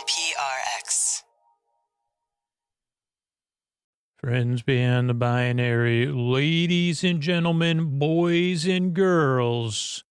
PRX. Friends beyond the binary, ladies and gentlemen, boys and girls,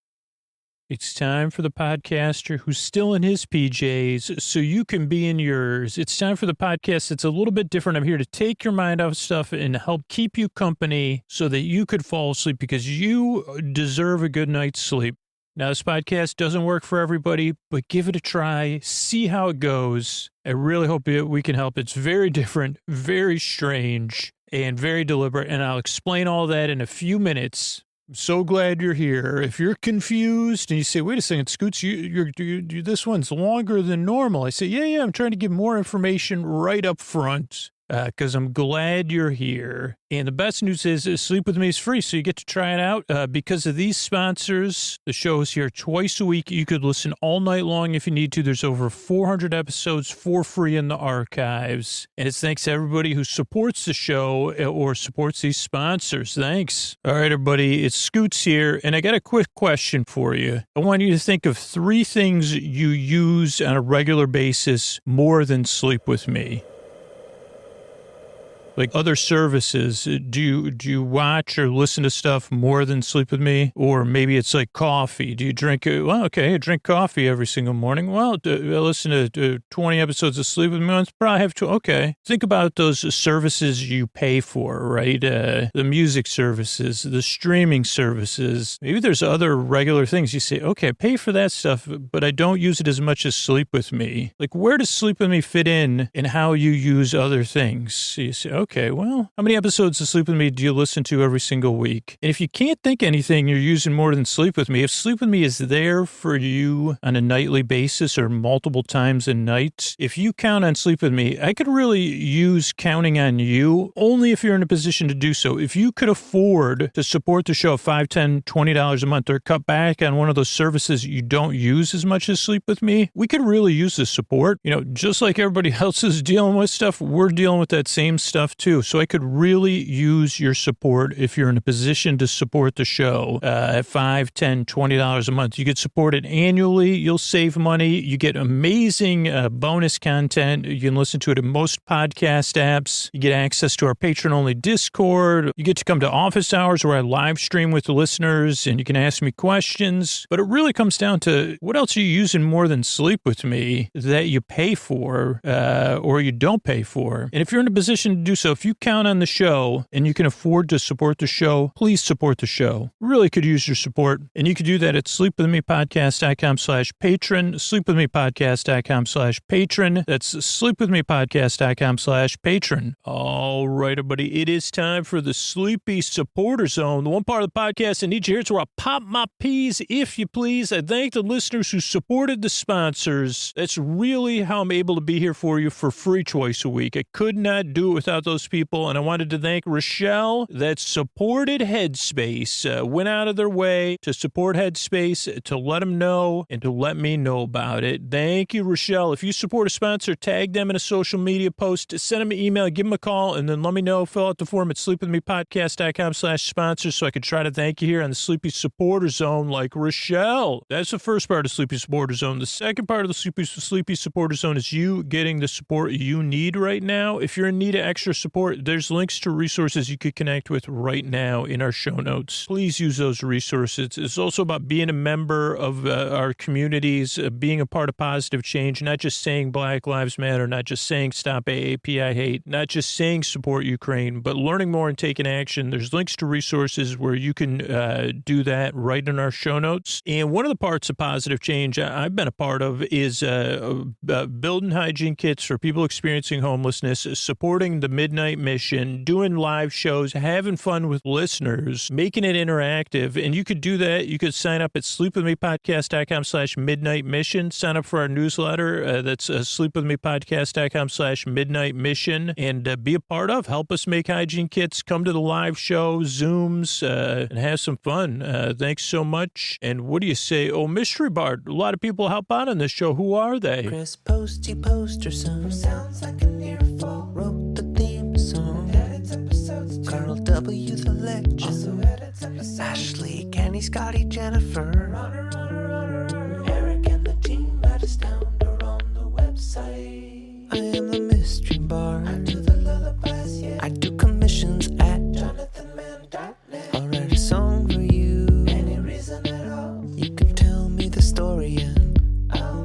it's time for the podcaster who's still in his PJs so you can be in yours. It's time for the podcast that's a little bit different. I'm here to take your mind off stuff and help keep you company so that you could fall asleep because you deserve a good night's sleep. Now, this podcast doesn't work for everybody, but give it a try. See how it goes. I really hope we can help. It's very different, very strange, and very deliberate, and I'll explain all that in a few minutes. I'm so glad you're here. If you're confused and you say, wait a second, Scoots, this one's longer than normal. I say, yeah, I'm trying to give more information right up front. Because I'm glad you're here. And the best news is Sleep With Me is free, so you get to try it out. Because of these sponsors, the show is here twice a week. You could listen all night long if you need to. There's over 400 episodes for free in the archives. And it's thanks to everybody who supports the show or supports these sponsors. Thanks. All right, everybody, it's Scoots here, and I got a quick question for you. I want you to think of 3 things you use on a regular basis more than Sleep With Me. Like other services, do you watch or listen to stuff more than Sleep With Me? Or maybe it's like coffee. Do you drink, I drink coffee every single morning. Well, I listen to 20 episodes of Sleep With Me once, probably have to, okay. Think about those services you pay for, right? The music services, the streaming services. Maybe there's other regular things you say, okay, I pay for that stuff, but I don't use it as much as Sleep With Me. Like, where does Sleep With Me fit in how you use other things? So you say, okay, well, how many episodes of Sleep With Me do you listen to every single week? And if you can't think anything you're using more than Sleep With Me, if Sleep With Me is there for you on a nightly basis or multiple times a night, if you count on Sleep With Me, I could really use counting on you only if you're in a position to do so. If you could afford to support the show $5, $10, $20 a month or cut back on one of those services you don't use as much as Sleep With Me, we could really use the support. You know, just like everybody else is dealing with stuff, we're dealing with that same stuff too. So I could really use your support if you're in a position to support the show at $5, $10, $20 a month. You could support it annually. You'll save money. You get amazing bonus content. You can listen to it in most podcast apps. You get access to our patron-only Discord. You get to come to office hours where I live stream with the listeners and you can ask me questions. But it really comes down to what else are you using more than Sleep With Me that you pay for or you don't pay for. And if you're in a position to do so, if you count on the show and you can afford to support the show, please support the show. Really could use your support. And you could do that at sleepwithmepodcast.com/patron, sleepwithmepodcast.com/patron. That's sleepwithmepodcast.com/patron. All right, everybody. It is time for the Sleepy Supporter Zone, the one part of the podcast I need you here. It's where I pop my peas, if you please. I thank the listeners who supported the sponsors. That's really how I'm able to be here for you for free twice a week. I could not do it without those people. And I wanted to thank Rochelle that supported Headspace, went out of their way to support Headspace, to let them know and to let me know about it. Thank you, Rochelle. If you support a sponsor, tag them in a social media post, send them an email, give them a call, and then let me know. Fill out the form at sleepwithmepodcast.com/sponsor so I could try to thank you here on the Sleepy Supporter Zone like Rochelle. That's the first part of Sleepy Supporter Zone. The second part of the Sleepy Supporter Zone is you getting the support you need right now. If you're in need of extra support, there's links to resources you could connect with right now in our show notes. Please use those resources. It's also about being a member of our communities, being a part of positive change, not just saying Black Lives Matter, not just saying stop AAP, I hate, not just saying support Ukraine, but learning more and taking action. There's links to resources where you can do that right in our show notes. And one of the parts of positive change I've been a part of is building hygiene kits for people experiencing homelessness, supporting the Midnight Mission, doing live shows, having fun with listeners, making it interactive. And you could do that. You could sign up at sleepwithmepodcast.com/midnight mission. Sign up for our newsletter. That's sleepwithmepodcast.com/midnight mission and be a part of. Help us make hygiene kits. Come to the live show, Zooms, and have some fun. Thanks so much. And what do you say? Oh, Mystery Bard. A lot of people help out on this show. Who are they? Chris Posty Poster Son sounds like an earful. Wrote the theme song. Edits episodes too. Carl W. the Legend. Also edits episodes. Ashley, Kenny, Scotty, Jennifer. Runner. Eric and the team let us down. They're on the website.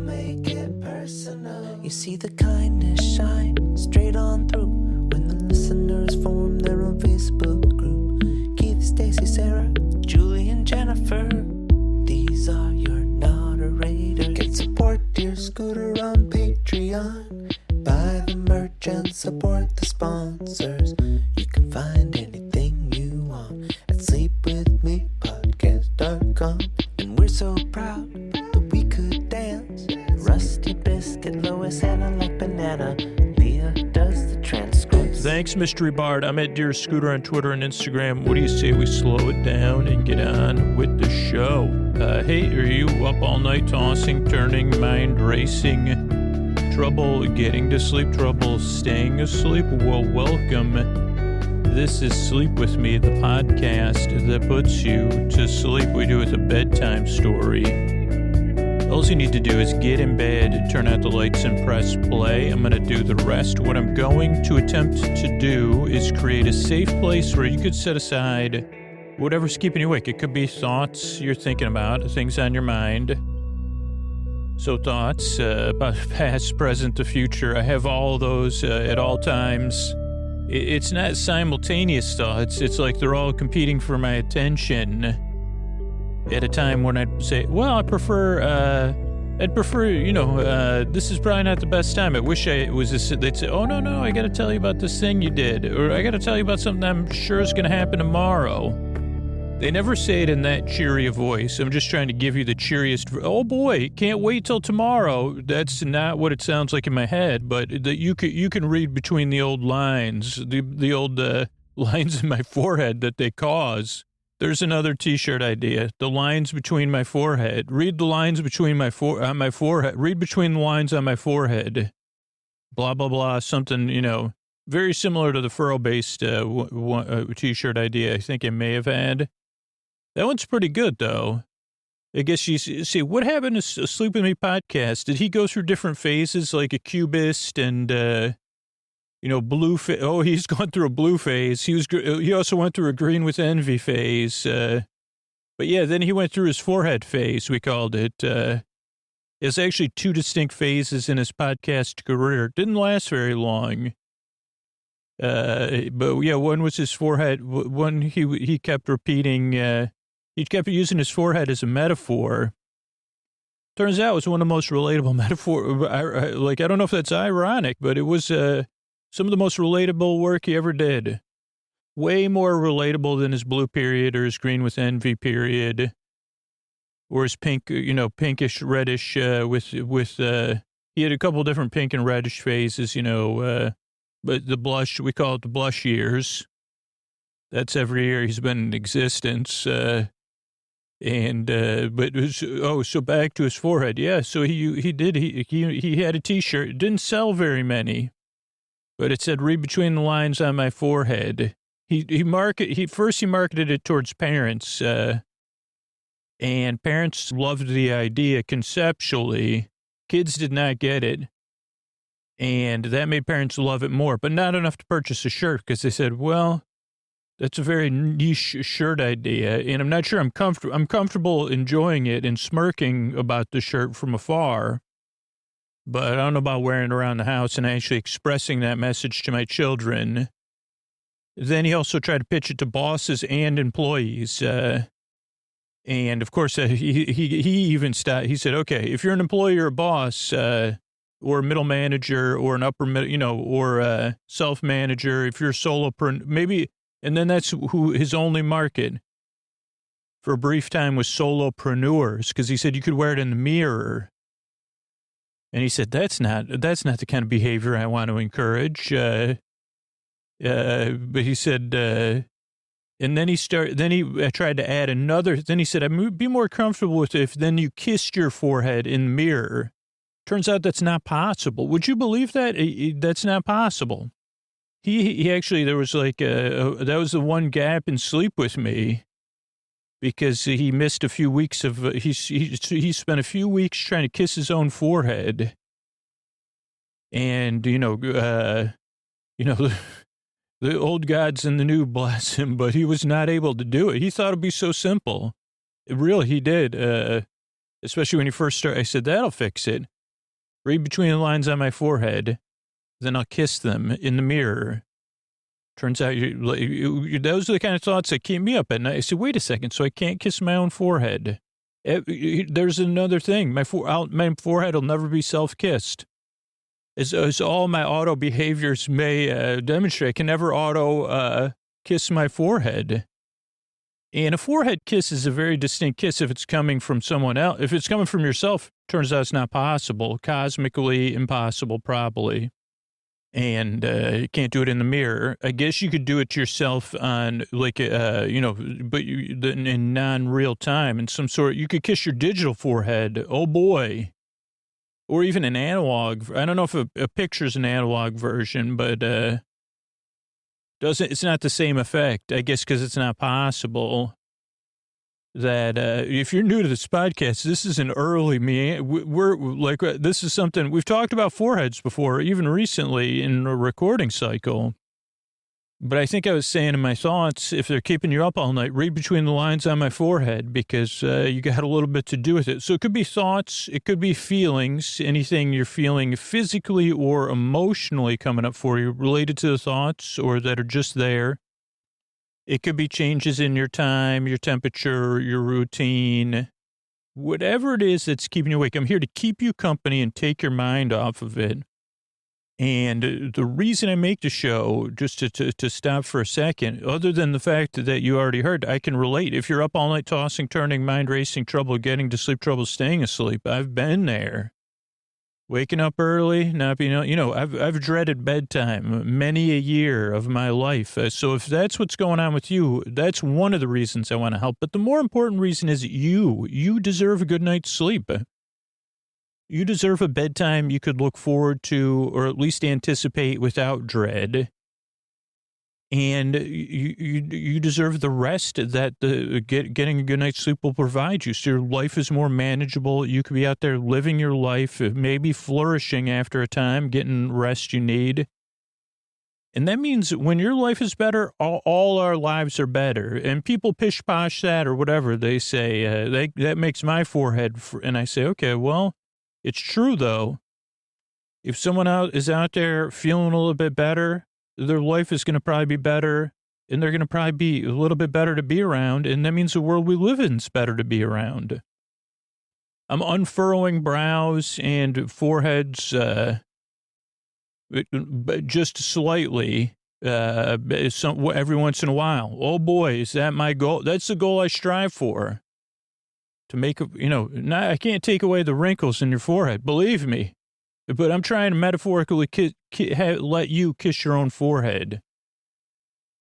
make it personal. You see the kindness shine straight on through when the listeners form their own Facebook group. Keith, Stacy, Sarah, Julie, and Jennifer. These are your moderators. Get support Dear Scooter on Patreon. Buy the merch and support the sponsors. You can find anything you want at sleepwithmepodcast.com. And we're so proud that we could dance. Rusty, Biscuit, Lois, Hannah, like Banana. Leah does the transcripts. Thanks, Mystery Bard. I'm at Dear Scooter on Twitter and Instagram. What do you say we slow it down and get on with the show? Hey, are you up all night tossing, turning, mind racing? Trouble getting to sleep, trouble staying asleep? Well, welcome. This is Sleep With Me, the podcast that puts you to sleep. We do it with a bedtime story. All you need to do is get in bed, turn out the lights, and press play. I'm going to do the rest. What I'm going to attempt to do is create a safe place where you could set aside whatever's keeping you awake. It could be thoughts you're thinking about, things on your mind. So thoughts about past, present, the future. I have all those at all times. It's not simultaneous thoughts. It's like they're all competing for my attention at a time when I'd say, well, I'd prefer, this is probably not the best time. I wish it was this. They'd say, oh, no, I got to tell you about this thing you did. Or I got to tell you about something I'm sure is going to happen tomorrow. They never say it in that cheery a voice. I'm just trying to give you the cheeriest. Oh boy, can't wait till tomorrow. That's not what it sounds like in my head, but you can read between the old lines, the old lines in my forehead that they cause. There's another T-shirt idea. The lines between my forehead. Read the lines between my forehead. Read between the lines on my forehead. Blah blah blah. Something very similar to the furrow-based T-shirt idea I think I may have had. That one's pretty good, though. I guess you see, what happened to Sleep With Me podcast? Did he go through different phases, like a cubist and, blue phase? Oh, he's gone through a blue phase. He also went through a green with envy phase. But yeah, then he went through his forehead phase, we called it. It's actually two distinct phases in his podcast career. Didn't last very long. But yeah, one was his forehead. One, he kept repeating, he kept using his forehead as a metaphor. Turns out it was one of the most relatable metaphor. I don't know if that's ironic, but it was some of the most relatable work he ever did. Way more relatable than his blue period or his green with envy period, or his pink, pinkish reddish with he had a couple different pink and reddish phases, but the blush, we call it the blush years. That's every year he's been in existence. But it was, so back to his forehead. Yeah. So he had a T-shirt. It didn't sell very many, but it said, read between the lines on my forehead. He marketed it towards parents, and parents loved the idea conceptually. Kids did not get it. And that made parents love it more, but not enough to purchase a shirt because they said, well, that's a very niche shirt idea. And I'm not sure I'm comfortable enjoying it and smirking about the shirt from afar, but I don't know about wearing it around the house and actually expressing that message to my children. Then he also tried to pitch it to bosses and employees. And of course, he even started, he said, okay, if you're an employee or a boss, or a middle manager or an upper middle, or a self-manager, if you're a solopreneur, maybe, and then that's who his only market for a brief time was solopreneurs, because he said you could wear it in the mirror. And he said, that's not the kind of behavior I want to encourage. But he said, and then he tried to add another, then he said, I'd be more comfortable with it if then you kissed your forehead in the mirror. Turns out that's not possible. Would you believe that? That's not possible. He actually, there was that was the one gap in Sleep With Me, because he missed a few weeks of, he spent a few weeks trying to kiss his own forehead. And, the old gods and the new bless him, but he was not able to do it. He thought it'd be so simple. Really, he did. Especially when he first started. I said, that'll fix it. Read between the lines on my forehead. Then I'll kiss them in the mirror. Turns out those are the kind of thoughts that keep me up at night. I said, wait a second, so I can't kiss my own forehead. There's another thing. My forehead will never be self-kissed. As all my auto behaviors may demonstrate, I can never kiss my forehead. And a forehead kiss is a very distinct kiss if it's coming from someone else. If it's coming from yourself, turns out it's not possible. Cosmically impossible, probably. And you can't do it in the mirror. I guess you could do it to yourself on, like, but in non-real time. In some sort, you could kiss your digital forehead. Oh, boy. Or even an analog. I don't know if a picture's an analog version, but it's not the same effect, I guess, because it's not possible. That if you're new to this podcast, this is an early we're like, this is something we've talked about foreheads before, even recently in a recording cycle. But I think I was saying in my thoughts, if they're keeping you up all night, read between the lines on my forehead, because you got a little bit to do with it. So it could be thoughts, it could be feelings, anything you're feeling physically or emotionally coming up for you related to the thoughts or that are just there. It could be changes in your time, your temperature, your routine, whatever it is that's keeping you awake. I'm here to keep you company and take your mind off of it. And the reason I make the show, just to stop for a second, other than the fact that you already heard, I can relate. If you're up all night tossing, turning, mind racing, trouble getting to sleep, trouble staying asleep, I've been there. Waking up early, not being, I've dreaded bedtime many a year of my life. So if that's what's going on with you, that's one of the reasons I want to help. But the more important reason is you deserve a good night's sleep. You deserve a bedtime you could look forward to, or at least anticipate without dread. And you deserve the rest that getting a good night's sleep will provide you. So your life is more manageable. You could be out there living your life, maybe flourishing after a time, getting rest you need. And that means when your life is better, all our lives are better. And people pish-posh that or whatever they say. That makes my forehead. And I say, okay, well, it's true, though. If someone is out there feeling a little bit better, their life is going to probably be better, and they're going to probably be a little bit better to be around, and that means the world we live in is better to be around. I'm unfurrowing brows and foreheads just slightly every once in a while. Oh, boy, is that my goal? That's the goal I strive for. To make, I can't take away the wrinkles in your forehead, believe me. But I'm trying to metaphorically let you kiss your own forehead.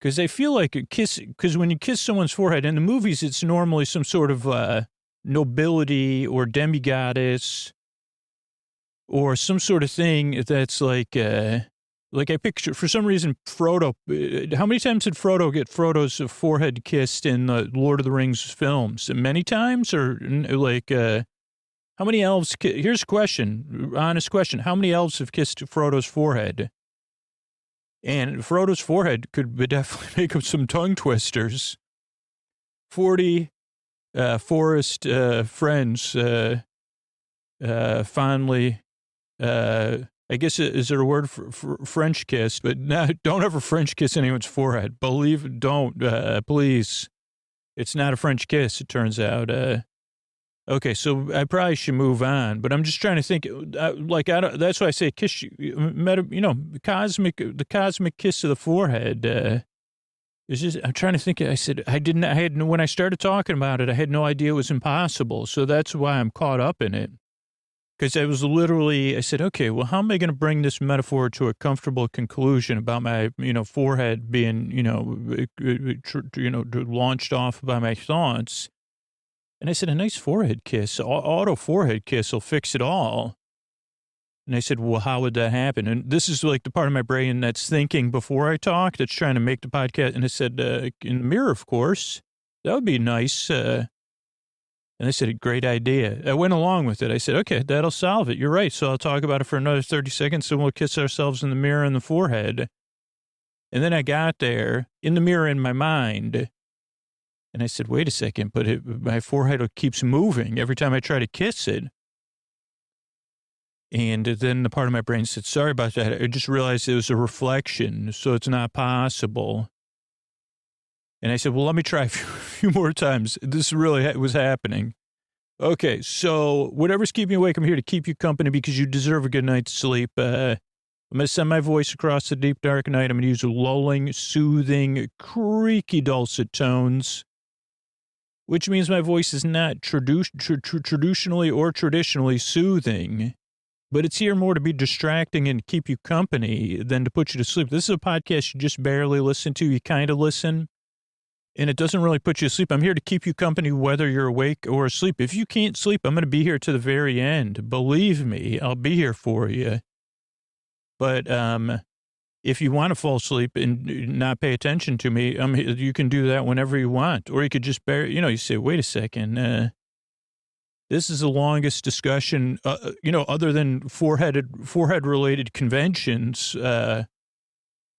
Because I feel like because when you kiss someone's forehead, in the movies, it's normally some sort of nobility or demigoddess or some sort of thing that's like I picture, for some reason, Frodo. How many times did Frodo get Frodo's forehead kissed in the Lord of the Rings films? Many times? Or how many elves? Here's a question, honest question. How many elves have kissed Frodo's forehead? And Frodo's forehead could definitely make up some tongue twisters. 40 forest friends fondly, I guess, is there a word for French kiss? But don't ever French kiss anyone's forehead. Don't, please. It's not a French kiss, it turns out. Okay, so I probably should move on, but I'm just trying to think, that's why I say kiss, the cosmic kiss of the forehead, it's just, I'm trying to think, when I started talking about it, I had no idea it was impossible, so that's why I'm caught up in it. Because I said, okay, well, how am I going to bring this metaphor to a comfortable conclusion about my, forehead being, launched off by my thoughts? And I said, a nice forehead kiss, auto forehead kiss will fix it all. And I said, well, how would that happen? And this is like the part of my brain that's thinking before I talk, that's trying to make the podcast. And I said, in the mirror, of course, that would be nice. And I said, great idea. I went along with it. I said, okay, that'll solve it. You're right. So I'll talk about it for another 30 seconds and we'll kiss ourselves in the mirror and the forehead. And then I got there in the mirror in my mind. And I said, wait a second, but my forehead keeps moving every time I try to kiss it. And then the part of my brain said, sorry about that. I just realized it was a reflection, so it's not possible. And I said, well, let me try a few more times. This really was happening. Okay, so whatever's keeping you awake, I'm here to keep you company because you deserve a good night's sleep. I'm going to send my voice across the deep, dark night. I'm going to use lulling, soothing, creaky, dulcet tones, which means my voice is not traditionally soothing, but it's here more to be distracting and keep you company than to put you to sleep. This is a podcast you just barely listen to. You kind of listen. And it doesn't really put you to sleep. I'm here to keep you company whether you're awake or asleep. If you can't sleep, I'm going to be here to the very end. Believe me, I'll be here for you. But if you want to fall asleep and not pay attention to me, you can do that whenever you want. Or you could just you say, wait a second. This is the longest discussion, other than forehead-related conventions,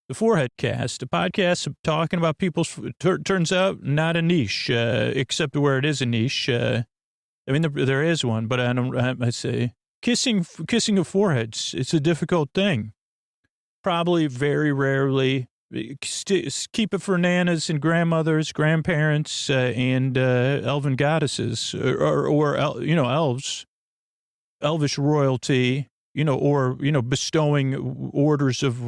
the Forehead Cast, a podcast talking about people's, turns out not a niche, except where it is a niche. There is one, but I say kissing of foreheads. It's a difficult thing. Probably very rarely. Keep it for nanas and grandmothers, grandparents, and elven goddesses or elves, elvish royalty, or bestowing orders of,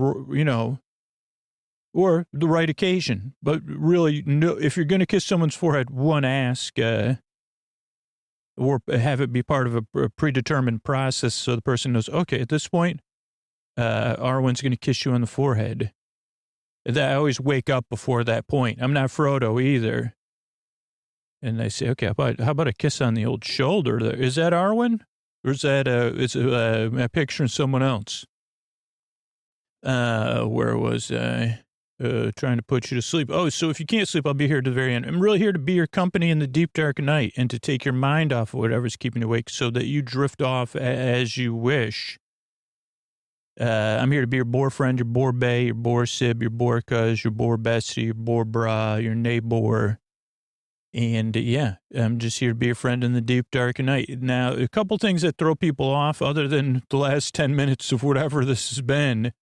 or the right occasion. But really, no, if you're going to kiss someone's forehead, one, ask, or have it be part of a predetermined process so the person knows, okay, at this point, Arwen's going to kiss you on the forehead. I always wake up before that point. I'm not Frodo either. And they say, okay, how about a kiss on the old shoulder? Is that Arwen? Or is that a picture of someone else? Where was I? Trying to put you to sleep. Oh, so if you can't sleep, I'll be here to the very end. I'm really here to be your company in the deep, dark night and to take your mind off of whatever's keeping you awake so that you drift off as you wish. I'm here to be your boar friend, your boar bae, your boar sib, your boar cuz, your boar bestie, your boar bra, your neighbor. And yeah, I'm just here to be a friend in the deep, dark night. Now, a couple things that throw people off other than the last 10 minutes of whatever this has been.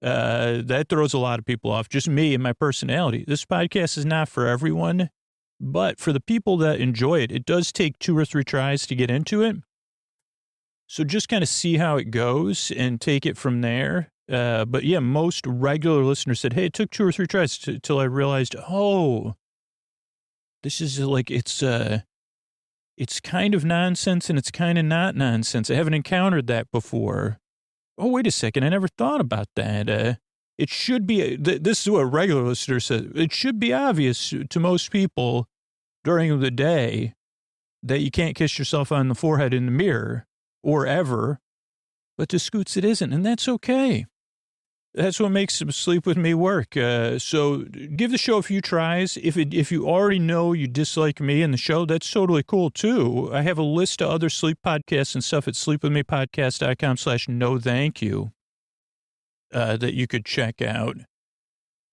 That throws a lot of people off, just me and my personality. This podcast is not for everyone, but for the people that enjoy it, it does take 2 or 3 tries to get into it. So just kind of see how it goes and take it from there. But yeah, most regular listeners said, hey, it took 2 or 3 tries till I realized, oh, this is like, it's kind of nonsense and it's kind of not nonsense. I haven't encountered that before. Oh, wait a second. I never thought about that. It should be, this is what a regular listener said, it should be obvious to most people during the day that you can't kiss yourself on the forehead in the mirror or ever, but to Scoots it isn't, and that's okay. That's what makes Sleep With Me work. So give the show a few tries. If you already know you dislike me and the show, that's totally cool too. I have a list of other sleep podcasts and stuff at sleepwithmepodcast.com/no thank you that you could check out.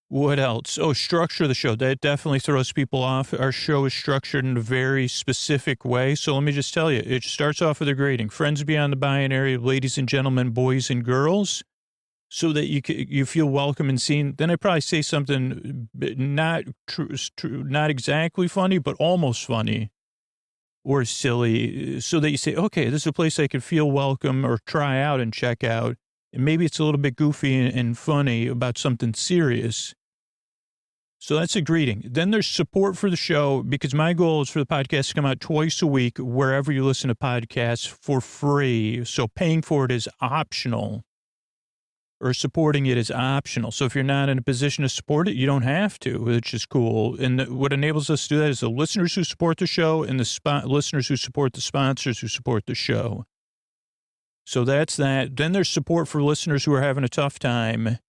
What else? Oh, structure of the show. That definitely throws people off. Our show is structured in a very specific way. So let me just tell you, it starts off with a greeting. Friends beyond the binary, ladies and gentlemen, boys and girls. So that you feel welcome and seen. Then I probably say something not exactly funny, but almost funny or silly, so that you say, okay, this is a place I could feel welcome or try out and check out. And maybe it's a little bit goofy and funny about something serious. So that's a greeting. Then there's support for the show, because my goal is for the podcast to come out twice a week, wherever you listen to podcasts, for free. So paying for it is optional. Or supporting it is optional. So if you're not in a position to support it, you don't have to, which is cool. And what enables us to do that is the listeners who support the show and the listeners who support the sponsors who support the show. So that's that. Then there's support for listeners who are having a tough time.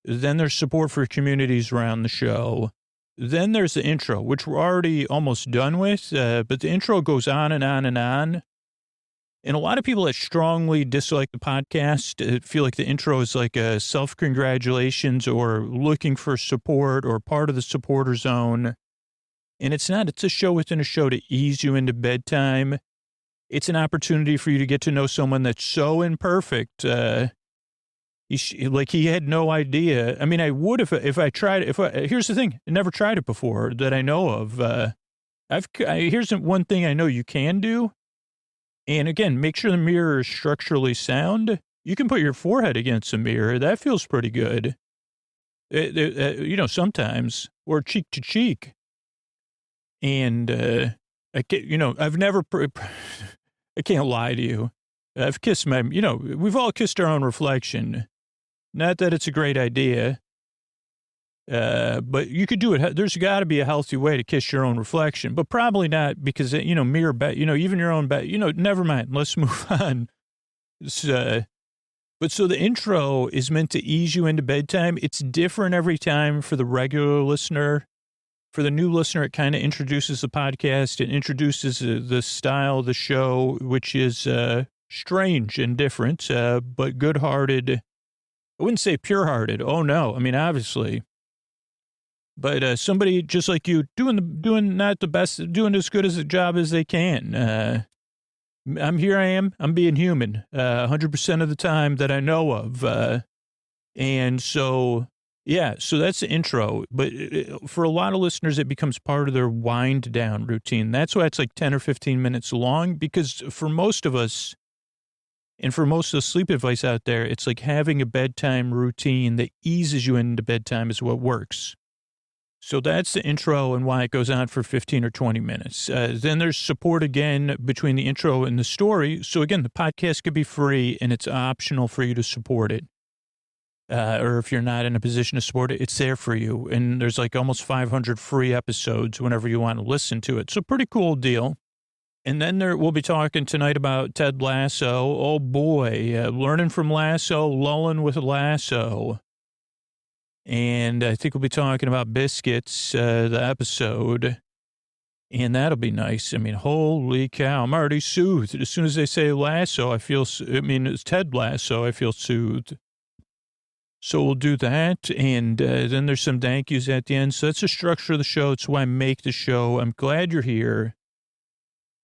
Then there's support for communities around the show. Then there's the intro, which we're already almost done with, but the intro goes on and on and on. And a lot of people that strongly dislike the podcast feel like the intro is like a self-congratulations or looking for support or part of the supporter zone. And it's not. It's a show within a show to ease you into bedtime it's an opportunity for you to get to know someone that's so imperfect. He had no idea. I mean, I would if I tried. Here's the thing: I never tried it before that I know of. Here's one thing I know you can do, and again, make sure the mirror is structurally sound. You can put your forehead against a mirror. That feels pretty good. Sometimes, or cheek to cheek, and I've never. I can't lie to you. I've kissed we've all kissed our own reflection. Not that it's a great idea, but you could do it. There's got to be a healthy way to kiss your own reflection, but probably not because, mirror back, even your own back, never mind. Let's move on. But so the intro is meant to ease you into bedtime. It's different every time for the regular listener. For the new listener, it kind of introduces the podcast. It introduces the style of the show, which is strange and different, but good-hearted. I wouldn't say pure-hearted. Oh, no. I mean, obviously. But somebody just like you doing not the best, doing as good as a job as they can. I'm being human 100% of the time that I know of. And so, yeah, so that's the intro. But for a lot of listeners, it becomes part of their wind down routine. That's why it's like 10 or 15 minutes long, because for most of us, and for most of the sleep advice out there, it's like having a bedtime routine that eases you into bedtime is what works. So that's the intro and why it goes on for 15 or 20 minutes. Then there's support again between the intro and the story. So again, the podcast could be free and it's optional for you to support it. Or if you're not in a position to support it, it's there for you. And there's like almost 500 free episodes whenever you want to listen to it. So pretty cool deal. And then we'll be talking tonight about Ted Lasso. Oh, boy. Learning from Lasso, lulling with Lasso. And I think we'll be talking about Biscuits, the episode. And that'll be nice. I mean, holy cow. I'm already soothed. As soon as they say Lasso, it's Ted Lasso, I feel soothed. So we'll do that. And then there's some thank yous at the end. So that's the structure of the show. It's why I make the show. I'm glad you're here.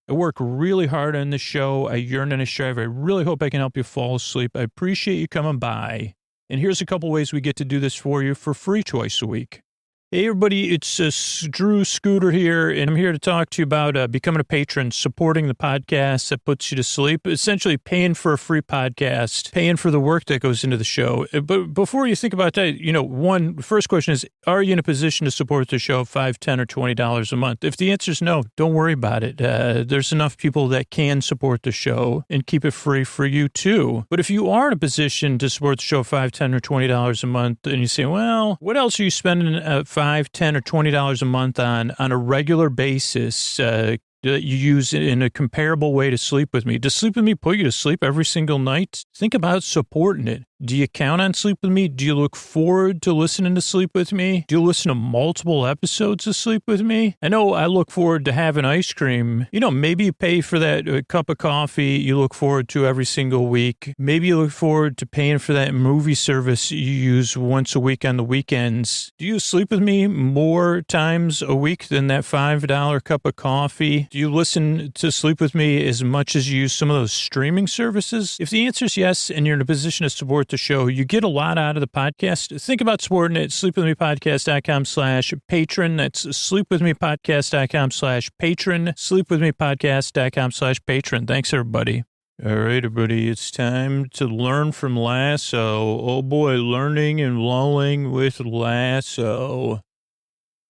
I work really hard on this show. I yearn and I strive. I really hope I can help you fall asleep. I appreciate you coming by. And here's a couple ways we get to do this for you for free twice a week. Hey, everybody, it's Drew Scooter here, and I'm here to talk to you about becoming a patron, supporting the podcast that puts you to sleep, essentially paying for a free podcast, paying for the work that goes into the show. But before you think about that, first question is, are you in a position to support the show $5, $10, or $20 a month? If the answer is no, don't worry about it. There's enough people that can support the show and keep it free for you, too. But if you are in a position to support the show $5, $10, or $20 a month, and you say, well, what else are you spending $5, $10, or $20 a month on a regular basis that you use in a comparable way to sleep with me? Does sleep with me put you to sleep every single night? Think about supporting it. Do you count on sleep with me? Do you look forward to listening to sleep with me? Do you listen to multiple episodes of sleep with me? I know I look forward to having ice cream. Maybe you pay for that cup of coffee you look forward to every single week. Maybe you look forward to paying for that movie service you use once a week on the weekends. Do you sleep with me more times a week than that $5 cup of coffee? Do you listen to sleep with me as much as you use some of those streaming services? If the answer is yes, and you're in a position to support the show, you get a lot out of the podcast. Think about supporting it. sleepwithmepodcast.com/patron. That's sleepwithmepodcast.com/patron. sleepwithmepodcast.com/patron. Thanks, everybody. All right, everybody, it's time to learn from Lasso. Oh, boy, learning and lulling with Lasso.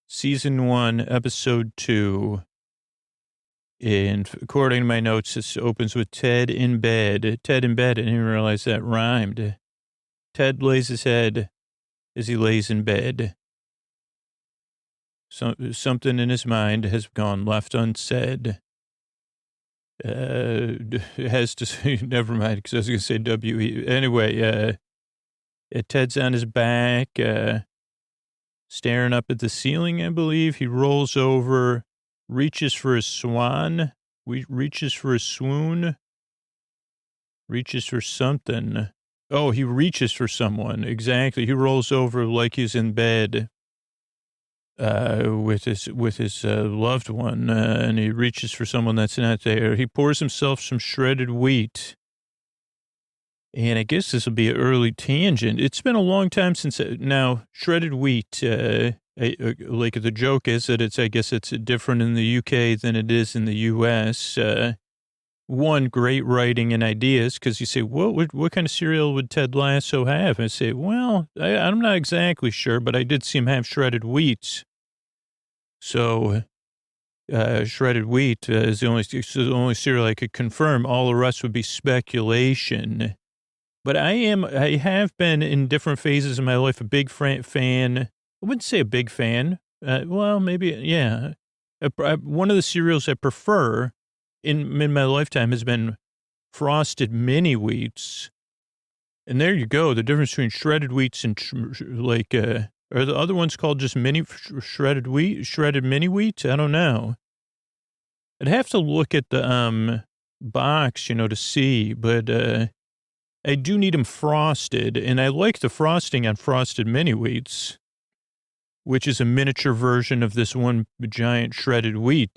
Season 1, Episode 2. And according to my notes, this opens with Ted in bed. Ted in bed. I didn't even realize that rhymed. Ted lays his head as he lays in bed. Something in his mind has gone left unsaid. It has to say, never mind, because I was going to say W-E. Anyway, Ted's on his back, staring up at the ceiling, I believe. He rolls over, reaches for his swan, reaches for his swoon, reaches for something. Oh, he reaches for someone. Exactly. He rolls over like he's in bed. with his loved one, and he reaches for someone that's not there. He pours himself some shredded wheat. And I guess this will be an early tangent. It's been a long time since now shredded wheat. Like the joke is that I guess it's different in the UK than it is in the US. One, great writing and ideas, because you say, what kind of cereal would Ted Lasso have? And I say, well, I'm not exactly sure, but I did see him have shredded wheat. So shredded wheat is the only cereal I could confirm. All the rest would be speculation. But I have been in different phases of my life a big fan. I wouldn't say a big fan. Well, maybe, yeah. One of the cereals I prefer in my lifetime has been frosted mini wheats. And there you go. The difference between shredded wheats and are the other ones called just shredded mini wheat? I don't know. I'd have to look at the box, to see, but I do need them frosted, and I like the frosting on frosted mini wheats, which is a miniature version of this one giant shredded wheat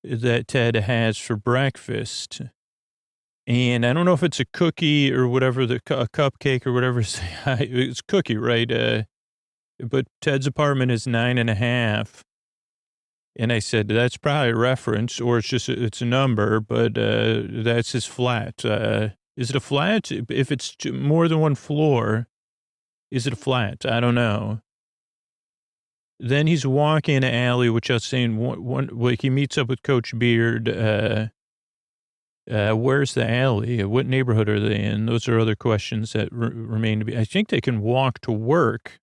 that Ted has for breakfast. And I don't know if it's a cookie or whatever, a cupcake or whatever. It's cookie, right? But Ted's apartment is 9.5. And I said, that's probably a reference, or it's a number, but that's his flat. Is it a flat? If it's more than one floor, is it a flat? I don't know. Then he's walking in an alley, which I was saying, like he meets up with Coach Beard. Where's the alley? What neighborhood are they in? Those are other questions that remain to be. I think they can walk to work.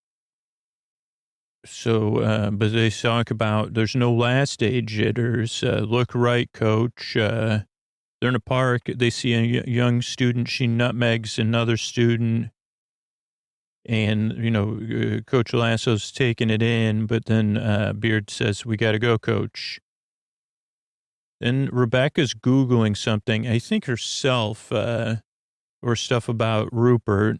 So, but they talk about there's no last day jitters. Look right, Coach. They're in a park. They see a young student. She nutmegs another student. And, Coach Lasso's taking it in. But then Beard says, we got to go, Coach. Then Rebecca's Googling something, I think herself, or stuff about Rupert.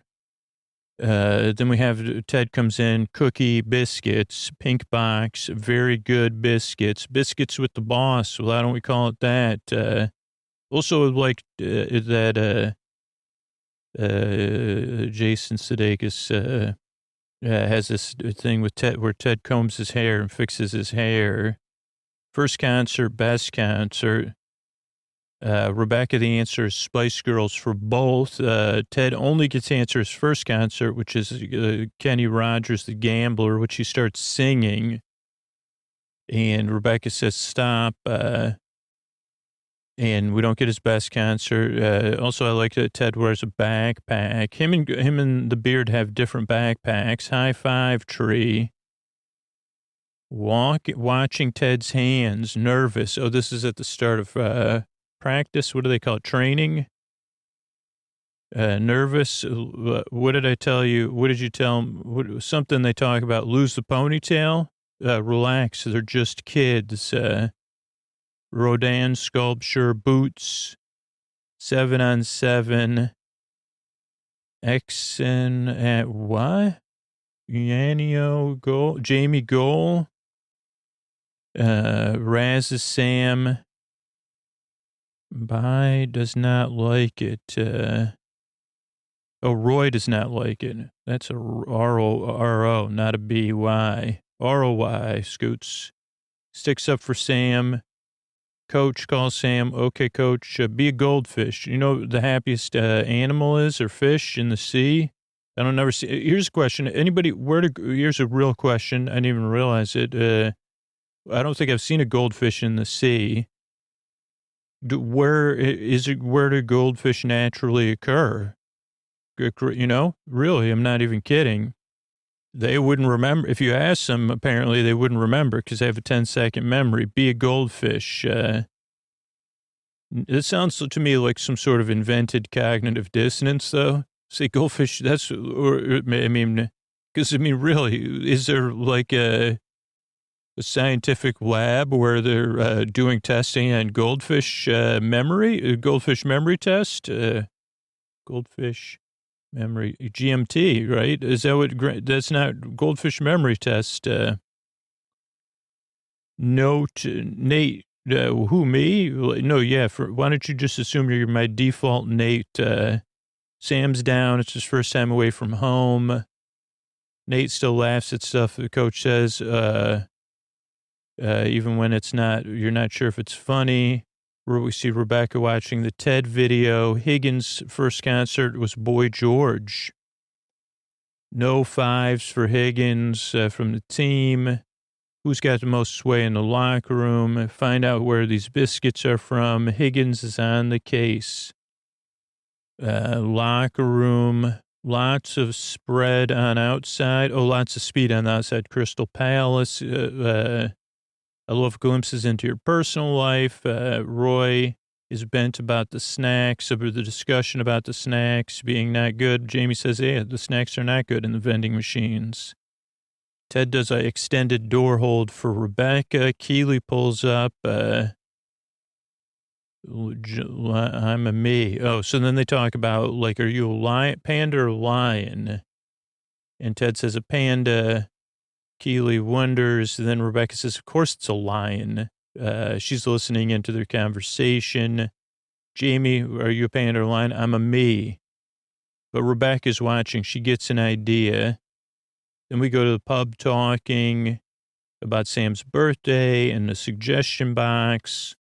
Then we have Ted comes in, cookie, biscuits, pink box, very good biscuits with the boss. Well, why don't we call it that? Also, like that Jason Sudeikis has this thing with Ted where Ted combs his hair and fixes his hair. First concert, best concert. Rebecca, the answer is Spice Girls for both. Ted only gets to answer his first concert, which is Kenny Rogers, the Gambler, which he starts singing. And Rebecca says, stop. And we don't get his best concert. Also, I like that Ted wears a backpack. Him and the Beard have different backpacks. High five tree. Watching Ted's hands, nervous. Oh, this is at the start of practice. What do they call it? Training? Nervous. What did I tell you? What did you tell him? Something they talk about. Lose the ponytail? Relax. They're just kids. Rodin sculpture, boots, 7-on-7. Exon at what? Yanio goal. Jamie goal. Raz is Sam. By does not like it. Roy does not like it. That's a R-O, not a B-Y. R-O-Y, Scoots. Sticks up for Sam. Coach calls Sam, okay, Coach, be a goldfish. You know the happiest animal is, or fish in the sea? I don't never see. Here's a question. Here's a real question. I didn't even realize it. I don't think I've seen a goldfish in the sea. Where do goldfish naturally occur? Really, I'm not even kidding. They wouldn't remember. If you ask them, apparently they wouldn't remember because they have a 10-second memory. Be a goldfish. It sounds to me like some sort of invented cognitive dissonance, though. Say goldfish, because, really, is there like a scientific lab where they're doing testing on goldfish memory, goldfish memory test? Goldfish. Memory, GMT, right? Is that what, that's not Goldfish Memory Test. Note, Nate, who, me? No, yeah, why don't you just assume you're my default Nate? Sam's down. It's his first time away from home. Nate still laughs at stuff the coach says, even when it's not, you're not sure if it's funny. We see Rebecca watching the TED video. Higgins' first concert was Boy George. No fives for Higgins from the team. Who's got the most sway in the locker room? Find out where these biscuits are from. Higgins is on the case. Locker room. Lots of spread on outside. Oh, lots of speed on the outside. Crystal Palace. I love glimpses into your personal life. Roy is bent about the snacks, over the discussion about the snacks being not good. Jamie says, yeah, the snacks are not good in the vending machines. Ted does an extended door hold for Rebecca. Keely pulls up. I'm a me. Oh, so then they talk about, like, are you a lion, panda or lion? And Ted says a panda. Keely wonders. And then Rebecca says, of course it's a lion. She's listening into their conversation. Jamie, are you a panda or a lion? I'm a me. But Rebecca's watching. She gets an idea. Then we go to the pub talking about Sam's birthday and the suggestion box.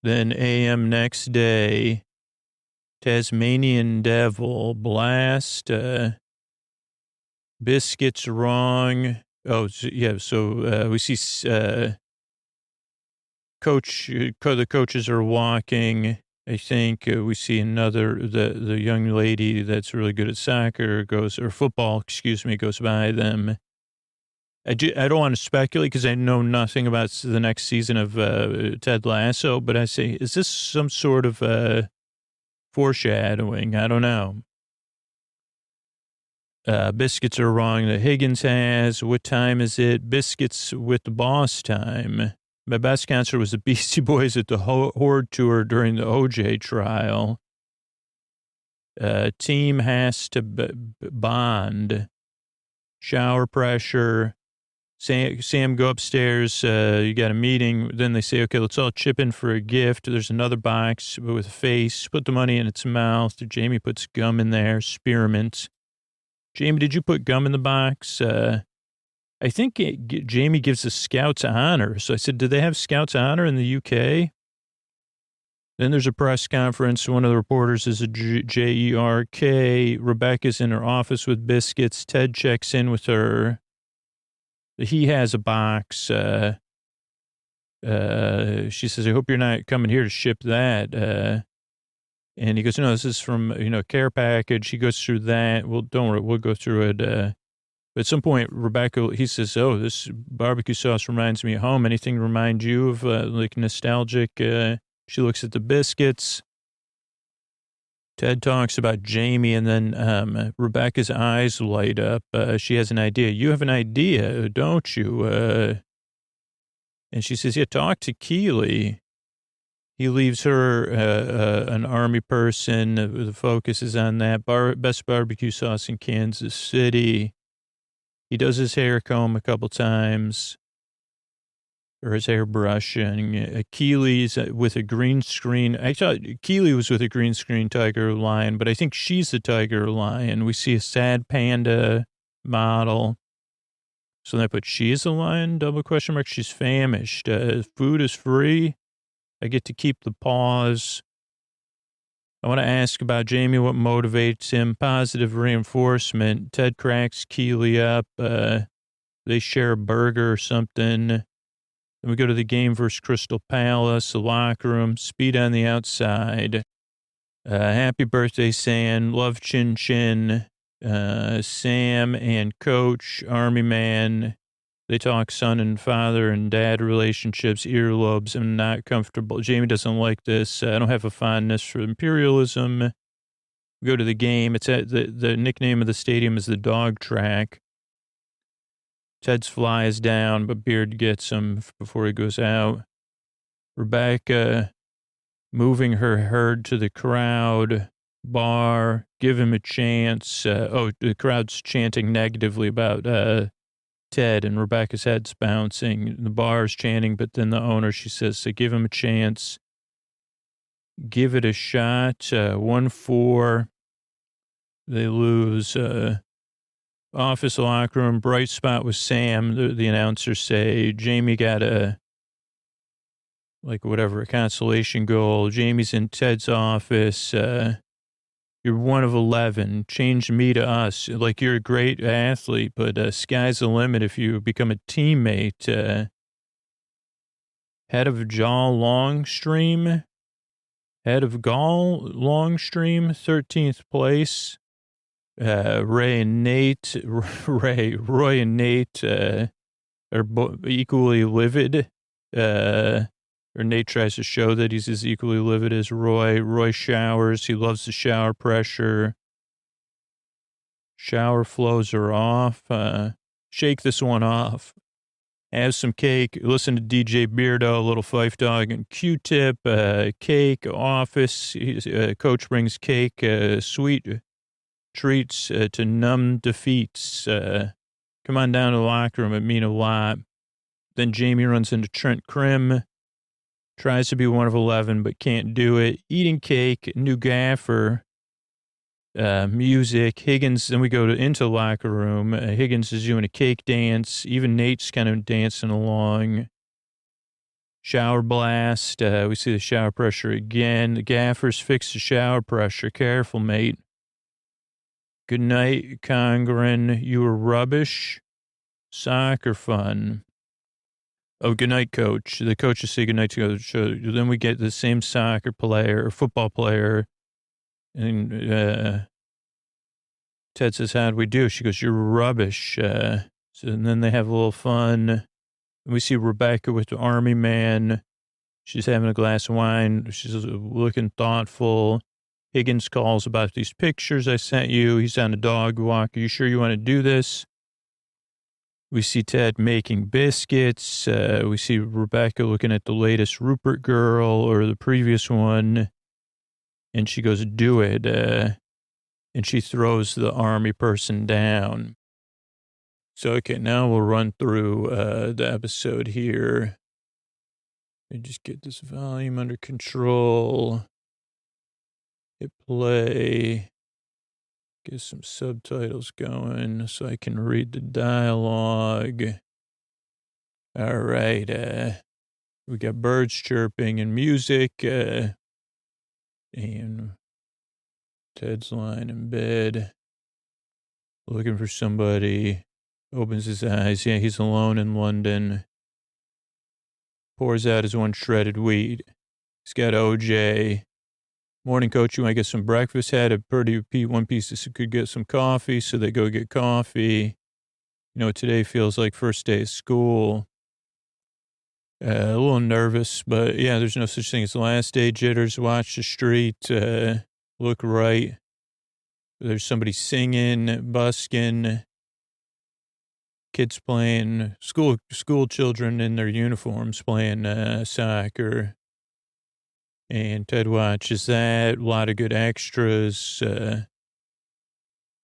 Then AM next day, Tasmanian Devil, Blast, Biscuits wrong. Oh, yeah, so we see the coaches are walking. I think we see the young lady that's really good at soccer or football, goes by them. I don't want to speculate because I know nothing about the next season of Ted Lasso, but I say, is this some sort of foreshadowing? I don't know. Biscuits are wrong that Higgins has. What time is it? Biscuits with the boss time. My best concert was the Beastie Boys at the Horde Tour during the OJ trial. Team has to bond. Shower pressure. Sam, go upstairs. You got a meeting. Then they say, okay, let's all chip in for a gift. There's another box with a face. Put the money in its mouth. Jamie puts gum in there. Spearmint. Jamie, did you put gum in the box? I think Jamie gives the Scouts honor. So I said, do they have Scouts honor in the UK? Then there's a press conference. One of the reporters is a Jerk. Rebecca's in her office with Biscuits. Ted checks in with her. He has a box. She says, I hope you're not coming here to ship that. And he goes, no, this is from, care package. He goes through that. Well, don't worry, we'll go through it. But at some point, Rebecca, he says, oh, this barbecue sauce reminds me of home. Anything remind you of, nostalgic? She looks at the biscuits. Ted talks about Jamie, and then Rebecca's eyes light up. She has an idea. You have an idea, don't you? And she says, yeah, talk to Keely. He leaves her an army person. The focus is on that. Best barbecue sauce in Kansas City. He does his hair comb a couple times, or his hair brushing. Keely's with a green screen. I thought Keely was with a green screen tiger or lion, but I think she's the tiger or lion. We see a sad panda model. So they put, she is a lion, ? She's famished. Food is free. I get to keep the paws. I want to ask about Jamie, what motivates him. Positive reinforcement. Ted cracks Keely up. They share a burger or something. Then we go to the game versus Crystal Palace, the locker room, speed on the outside. Happy birthday, Sam. Love Chin Chin. Sam and Coach, Army Man. They talk son and father and dad relationships, earlobes. I'm not comfortable. Jamie doesn't like this. I don't have a fondness for imperialism. We go to the game. It's at the nickname of the stadium is the dog track. Ted's flies down, but Beard gets him before he goes out. Rebecca moving her herd to the crowd. bar, give him a chance. The crowd's chanting negatively about Ted, and Rebecca's head's bouncing. The bar's chanting, but then the owner, she says, so give him a chance. Give it a shot. 1-4. They lose. Office locker room, bright spot with Sam. The announcers say Jamie got a consolation goal. Jamie's in Ted's office. You're one of 11. Change me to us. Like, you're a great athlete, but sky's the limit if you become a teammate. Head of Jaw Longstream. Head of Gall Longstream, 13th place. Roy and Nate are equally livid. Or Nate tries to show that he's as equally livid as Roy. Roy showers. He loves the shower pressure. Shower flows are off. Shake this one off. Have some cake. Listen to DJ Beardo, Little Fife Dog, and Q-Tip. Cake, office. Coach brings cake, sweet treats to numb defeats. Come on down to the locker room. It mean a lot. Then Jamie runs into Trent Krim. Tries to be one of 11, but can't do it. Eating cake, new gaffer, music. Higgins, then we go into the locker room. Higgins is doing a cake dance. Even Nate's kind of dancing along. Shower blast. We see the shower pressure again. The gaffers fix the shower pressure. Careful, mate. Good night, Congren. You were rubbish. Soccer fun. Oh, good night, coach. The coaches say good night to coach. Then we get the same soccer player or football player. And Ted says, how'd we do? She goes, you're rubbish. And then they have a little fun. And we see Rebecca with the army man. She's having a glass of wine. She's looking thoughtful. Higgins calls about these pictures I sent you. He's on a dog walk. Are you sure you want to do this? We see Ted making biscuits. We see Rebecca looking at the latest Rupert girl or the previous one. And she goes, do it. And she throws the army person down. So, okay, now we'll run through the episode here. And just get this volume under control. Hit play. Get some subtitles going so I can read the dialogue. All right. We got birds chirping and music. And Ted's lying in bed. Looking for somebody. Opens his eyes. Yeah, he's alone in London. Pours out his one shredded weed. He's got OJ. Morning, coach, you want to get some breakfast? Had a pretty one piece could get some coffee, so they go get coffee. You know, today feels like first day of school. A little nervous, but yeah, there's no such thing as the last day jitters. Watch the street, look right. There's somebody singing, busking, kids playing, school children in their uniforms playing soccer. And Ted watches that. A lot of good extras.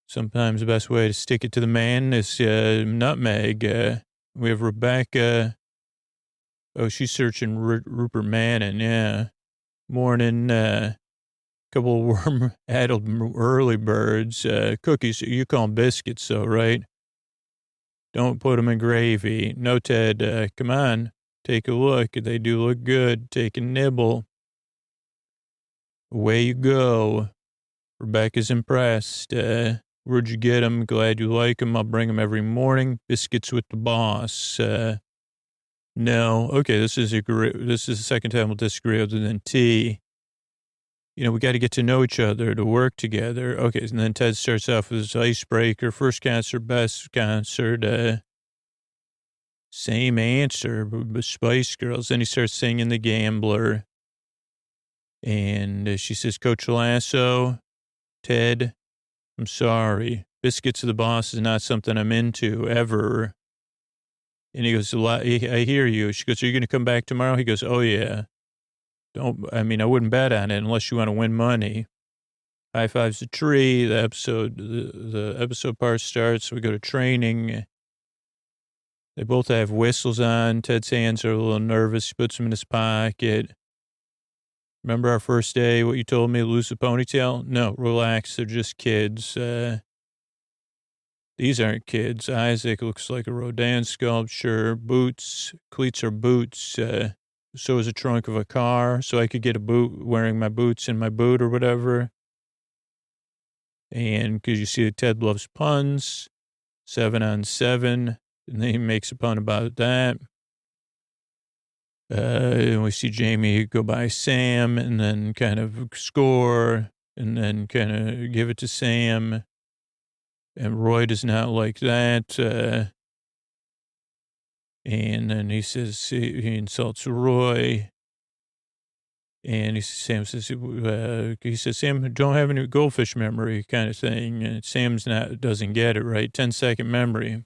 Sometimes the best way to stick it to the man is nutmeg. We have Rebecca. Oh, she's searching Rupert Manning. Yeah. Morning. Couple of warm-addled early birds. Cookies. You call them biscuits, though, right? Don't put them in gravy. No, Ted. Come on. Take a look. They do look good. Take a nibble. Away you go. Rebecca's impressed. Where'd you get them? Glad you like them. I'll bring them every morning. Biscuits with the boss. No. Okay, this is the second time we'll disagree other than tea. You know, we got to get to know each other to work together. Okay, and then Ted starts off with his icebreaker. First concert, best concert. Same answer, Spice Girls. Then he starts singing The Gambler. And she says, Coach Lasso, Ted, I'm sorry. Biscuits to the boss is not something I'm into, ever. And he goes, I hear you. She goes, are you going to come back tomorrow? He goes, oh, yeah. I wouldn't bet on it unless you want to win money. High fives a tree. The episode part starts. We go to training. They both have whistles on. Ted's hands are a little nervous. He puts them in his pocket. Remember our first day, what you told me, lose the ponytail? No, relax. They're just kids. These aren't kids. Isaac looks like a Rodin sculpture. Boots. Cleats are boots. So is a trunk of a car. So I could get a boot wearing my boots in my boot or whatever. And because you see that Ted loves puns. 7 on 7. And then he makes a pun about that. And we see Jamie go by Sam and then kind of score and then kind of give it to Sam. And Roy does not like that. And then he says, he insults Roy. And Sam says, Sam, don't have any goldfish memory kind of thing. And Sam's doesn't get it right. 10-second memory.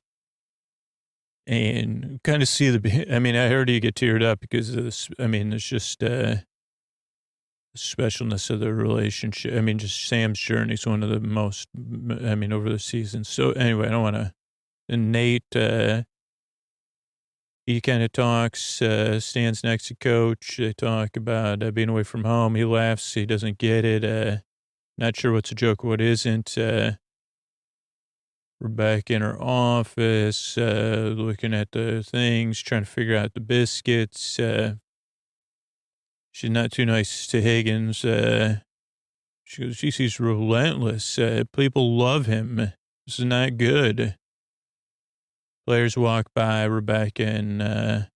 And kind of see I heard you get teared up because of this. It's just the specialness of the relationship. Just Sam's journey is one of the most, over the season. So anyway, I don't want to, and Nate, he kind of talks, stands next to Coach. They talk about being away from home. He laughs. He doesn't get it. Not sure what's a joke, what isn't. We're back in her office, looking at the things, trying to figure out the biscuits. She's not too nice to Higgins. She goes, geez, he's relentless. People love him. This is not good. Players walk by Rebecca and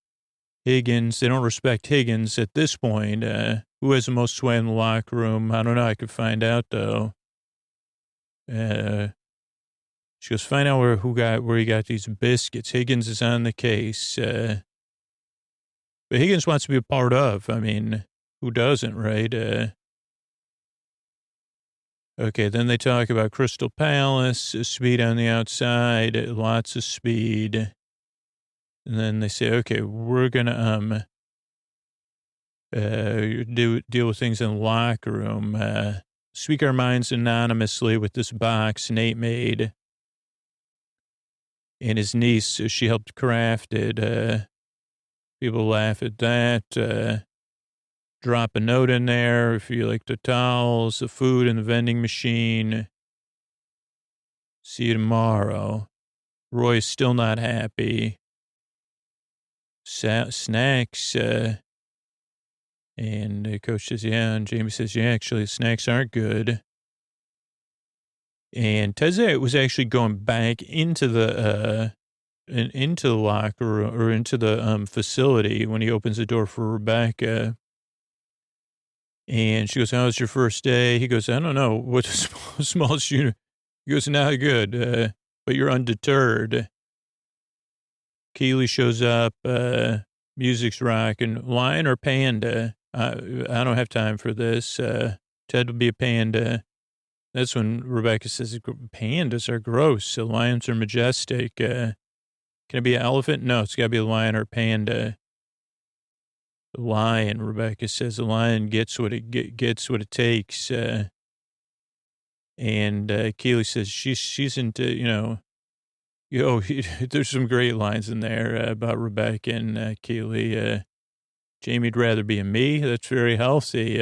Higgins. They don't respect Higgins at this point. Who has the most sway in the locker room? I don't know. I could find out, though. She goes, find out where he got these biscuits. Higgins is on the case. But Higgins wants to be a part of. Who doesn't, right? Okay, then they talk about Crystal Palace, speed on the outside, lots of speed. And then they say, okay, we're going to deal with things in the locker room. Speak our minds anonymously with this box Nate made. And his niece, she helped craft it. People laugh at that. Drop a note in there if you like the towels, the food in the vending machine. See you tomorrow. Roy's still not happy. Snacks. And the coach says, yeah. And Jamie says, yeah, actually, snacks aren't good. And Teze was actually going back into the locker room or into the facility when he opens the door for Rebecca. And she goes, how was your first day? He goes, I don't know. What's the smallest unit? He goes, not good, but you're undeterred. Keely shows up. Music's rocking. Lion or panda? I don't have time for this. Ted will be a panda. That's when Rebecca says, pandas are gross. So lions are majestic. Can it be an elephant? No, it's got to be a lion or a panda. The lion, Rebecca says, the lion gets what it takes. And Keely says she's into, there's some great lines in there about Rebecca and Keely. Jamie'd rather be a me. That's very healthy.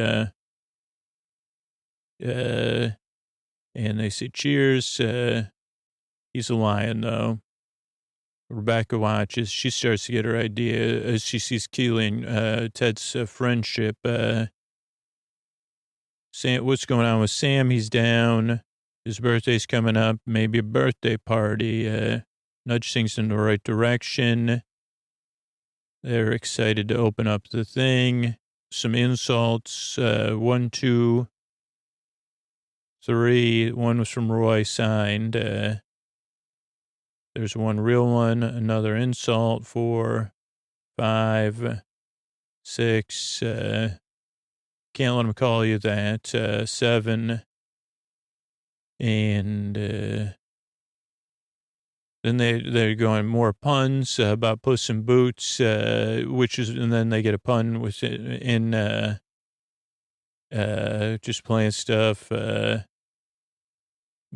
And they say, cheers. He's a lion, though. Rebecca watches. She starts to get her idea as she sees Keely and Ted's friendship. Sam, what's going on with Sam? He's down. His birthday's coming up. Maybe a birthday party. Nudge things in the right direction. They're excited to open up the thing. Some insults. 1, 2, 3. One was from Roy, signed. There's one real one, another insult, 4, 5, 6. Can't let him call you that. 7. And then they're going more puns about Puss in Boots, and then they get a pun with it in just playing stuff.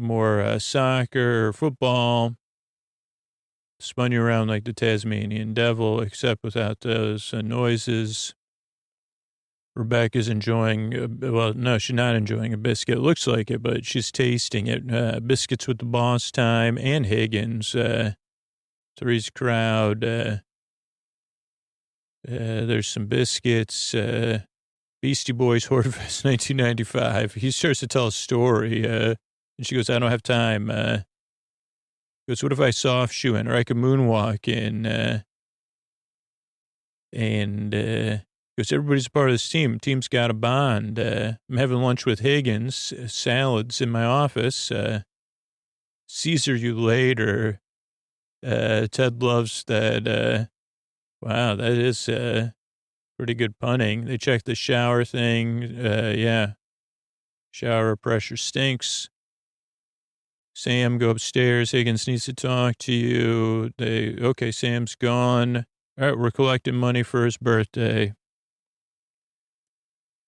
more soccer or football. Spun you around like the Tasmanian devil, except without those noises. Rebecca's enjoying, well, no, she's not enjoying a biscuit. It looks like it, but she's tasting it. Biscuits with the Boss Time and Higgins. Three's Crowd. There's some biscuits. Beastie Boys Horfest 1995. He starts to tell a story. And she goes, I don't have time. He goes, what if I soft shoe in, or I could moonwalk in? Because everybody's a part of this team. Team's got a bond. I'm having lunch with Higgins, salads in my office. Caesar you later. Ted loves that. Wow, that is pretty good punning. They checked the shower thing. Yeah. Shower pressure stinks. Sam, go upstairs. Higgins needs to talk to you. Okay, Sam's gone. All right, we're collecting money for his birthday.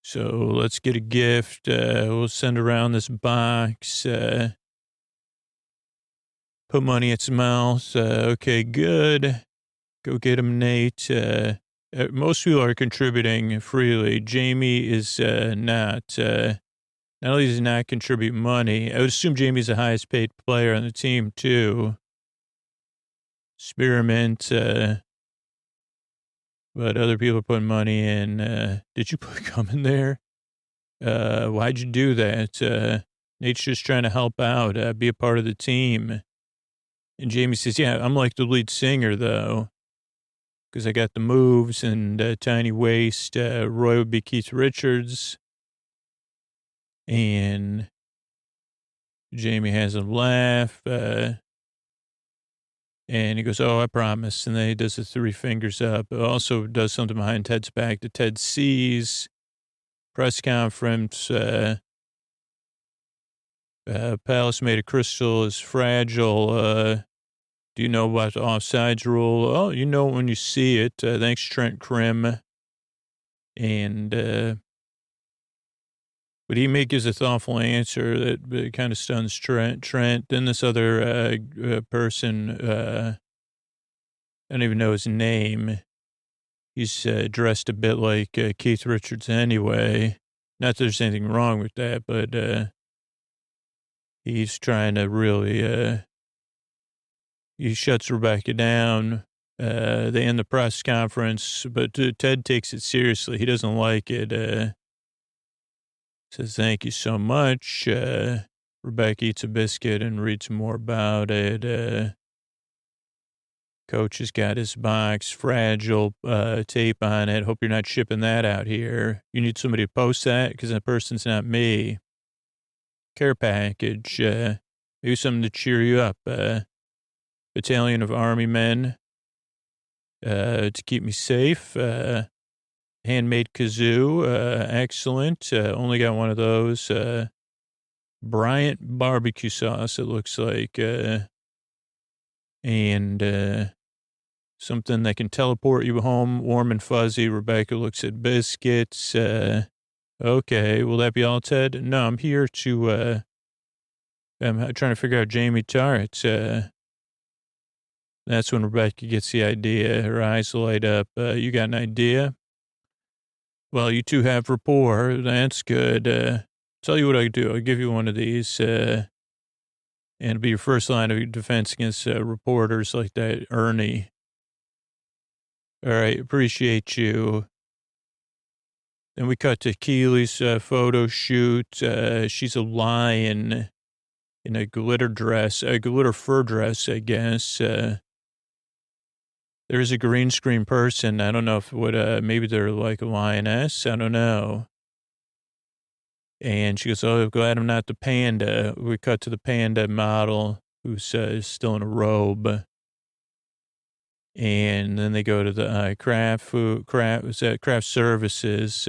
So let's get a gift. We'll send around this box. Put money in its mouth. Okay, good. Go get him, Nate. Most people are contributing freely. Jamie is not. Not only does he not contribute money, I would assume Jamie's the highest paid player on the team, too. Spearmint. But other people are putting money in. Did you put gum in there? Why'd you do that? Nate's just trying to help out, be a part of the team. And Jamie says, yeah, I'm like the lead singer, though, because I got the moves and tiny waist. Roy would be Keith Richards. And Jamie has a laugh. And he goes, oh, I promise. And then he does the three fingers up. It also does something behind Ted's back that Ted sees. Press conference. Palace made of crystal is fragile. Do you know about the offsides rule? Oh, you know it when you see it. Thanks, Trent Krim. And, but he gives a thoughtful answer that kind of stuns Trent. Then this other person, I don't even know his name. He's dressed a bit like Keith Richards anyway. Not that there's anything wrong with that, but he's trying to really, he shuts Rebecca down. They end the press conference, but Ted takes it seriously. He doesn't like it. Says, thank you so much. Rebecca eats a biscuit and reads more about it. Coach has got his box, fragile tape on it. Hope you're not shipping that out here. You need somebody to post that because that person's not me. Care package. Maybe something to cheer you up. Battalion of Army men to keep me safe. Handmade kazoo, excellent. Only got one of those. Bryant barbecue sauce, it looks like. And something that can teleport you home, warm and fuzzy. Rebecca looks at biscuits. Okay, will that be all, Ted? No, I'm here to, I'm trying to figure out Jamie Tartt. That's when Rebecca gets the idea. Her eyes light up. You got an idea? Well, you two have rapport. That's good. Tell you what I do. I'll give you one of these, and it'll be your first line of defense against reporters like that, Ernie. All right, appreciate you. Then we cut to Keely's photo shoot. She's a lion in a glitter dress, a glitter fur dress, I guess. There's a green screen person. I don't know if maybe they're like a lioness. I don't know. And she goes, oh, I'm glad I'm not the panda. We cut to the panda model who's still in a robe. And then they go to the craft services,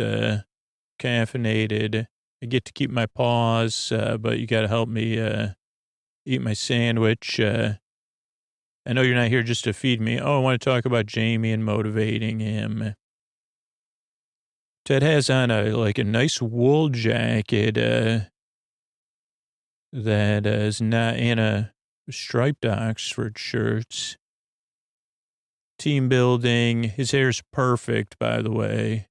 caffeinated. I get to keep my paws, but you got to help me eat my sandwich. I know you're not here just to feed me. Oh, I want to talk about Jamie and motivating him. Ted has on a nice wool jacket. that is not in a striped Oxford shirt. Team building. His hair's perfect, by the way.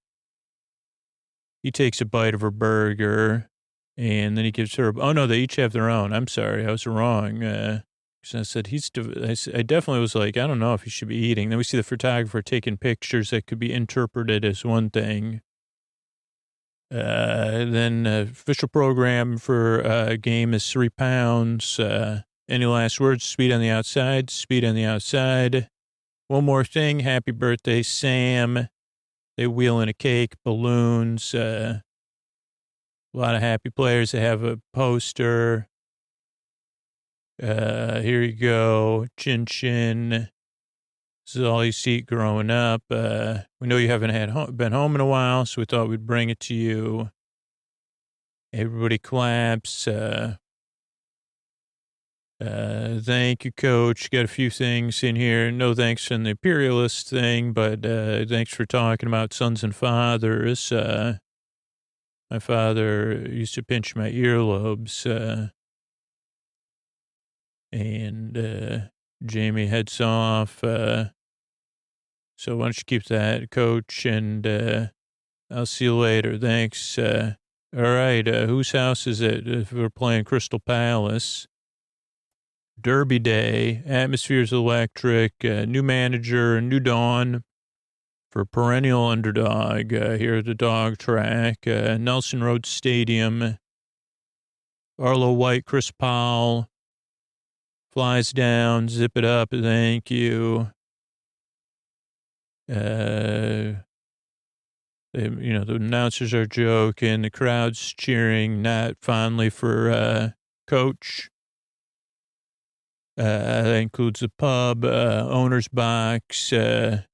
He takes a bite of her burger, and then he gives her. Oh no, they each have their own. I'm sorry, I was wrong. So I said I definitely was like, I don't know if he should be eating. Then we see the photographer taking pictures that could be interpreted as one thing. Then official program for a game is 3 pounds. Any last words? Speed on the outside. Speed on the outside. One more thing. Happy birthday, Sam. They wheel in a cake, balloons, a lot of happy players. They have a poster. Here you go. Chin Chin. This is all you see growing up. We know you haven't been home in a while, so we thought we'd bring it to you. Everybody claps. Thank you, Coach. Got a few things in here. No thanks on the imperialist thing, but thanks for talking about sons and fathers. My father used to pinch my earlobes. And Jamie heads off. So why don't you keep that, Coach, and I'll see you later. Thanks. All right, whose house is it? If we're playing Crystal Palace. Derby Day, atmosphere's electric, new manager, new dawn for perennial underdog here at the dog track, Nelson Road Stadium. Arlo White, Chris Powell flies down, zip it up, thank you. The announcers are joking, the crowd's cheering, not fondly for Coach. That includes the pub, owner's box, give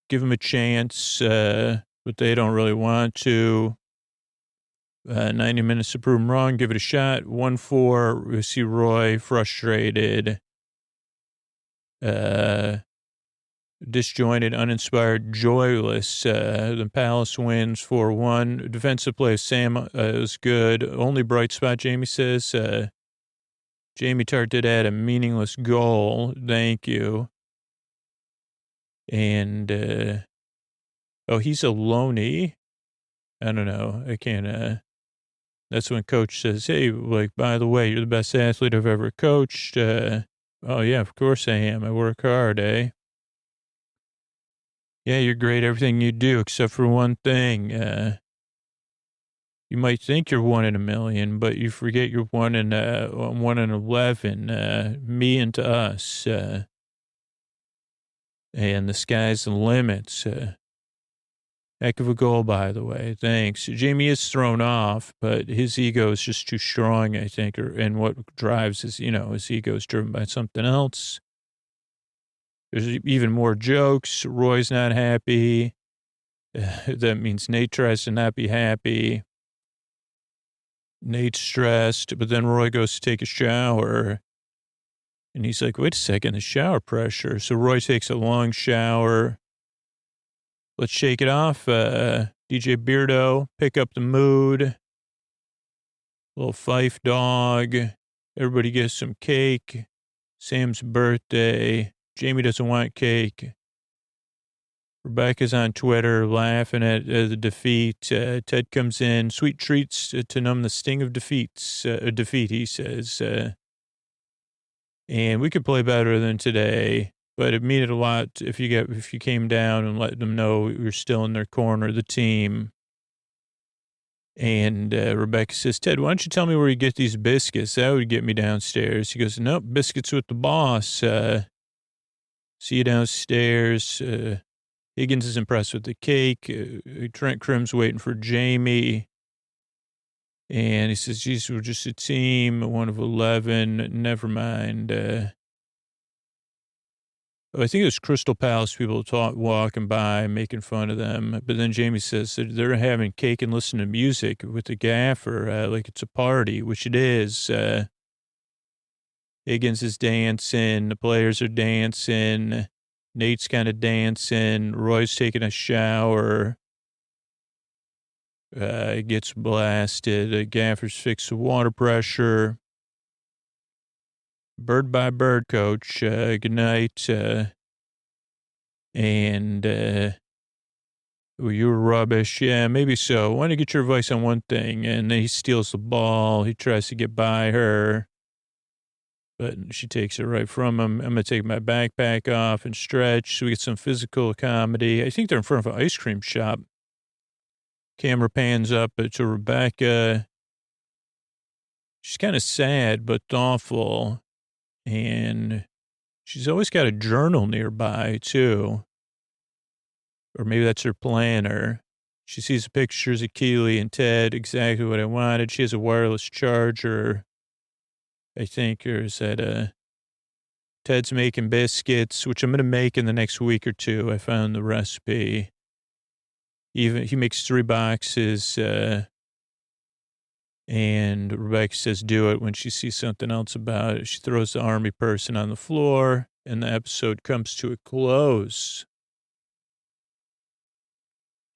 them a chance, but they don't really want to. 90 minutes to prove them wrong, give it a shot. 1-4, we see Roy frustrated, disjointed, uninspired, joyless. The Palace wins 4-1. Defensive play of Sam is good. Only bright spot, Jamie says, Jamie Tart did add a meaningless goal. Thank you. And, he's a loney. I don't know. I can't, that's when Coach says, hey, by the way, you're the best athlete I've ever coached. Oh yeah, of course I am. I work hard, eh? Yeah, you're great at everything you do, except for one thing. You might think you're 1 in a million, but you forget you're 1 in 11. Me and to us, and the sky's the limits. Heck of a goal, by the way. Thanks. Jamie is thrown off, but his ego is just too strong, I think, and what drives his ego is driven by something else. There's even more jokes. Roy's not happy. That means Nate tries to not be happy. Nate's stressed, but then Roy goes to take a shower. And he's like, wait a second, the shower pressure. So Roy takes a long shower. Let's shake it off. DJ Beardo, pick up the mood. Little Fife dog. Everybody gets some cake. Sam's birthday. Jamie doesn't want cake. Rebecca's on Twitter laughing at the defeat. Ted comes in. Sweet treats to numb the sting of defeat, he says. And we could play better than today, but it meant a lot if you came down and let them know you're still in their corner, the team. And Rebecca says, Ted, why don't you tell me where you get these biscuits? That would get me downstairs. He goes, nope, biscuits with the boss. See you downstairs. Higgins is impressed with the cake. Trent Crim's waiting for Jamie. And he says, geez, we're just a team, 1 of 11. Never mind. I think it was Crystal Palace people walking by, making fun of them. But then Jamie says that they're having cake and listening to music with the gaffer, like it's a party, which it is. Higgins is dancing. The players are dancing. Nate's kind of dancing. Roy's taking a shower. Gets blasted. Gaffer's fixed the water pressure. Bird by bird, coach. Good night. Well, you were rubbish. Yeah, maybe so. I want to get your advice on one thing. And then he steals the ball. He tries to get by her, but she takes it right from him. I'm going to take my backpack off and stretch so we get some physical comedy. I think they're in front of an ice cream shop. Camera pans up to Rebecca. She's kind of sad, but thoughtful. And she's always got a journal nearby, too. Or maybe that's her planner. She sees the pictures of Keely and Ted, exactly what I wanted. She has a wireless charger, I think, or is that Ted's making biscuits, which I'm going to make in the next week or two. I found the recipe. Even he makes 3 boxes, and Rebecca says, do it when she sees something else about it. She throws the army person on the floor, and the episode comes to a close.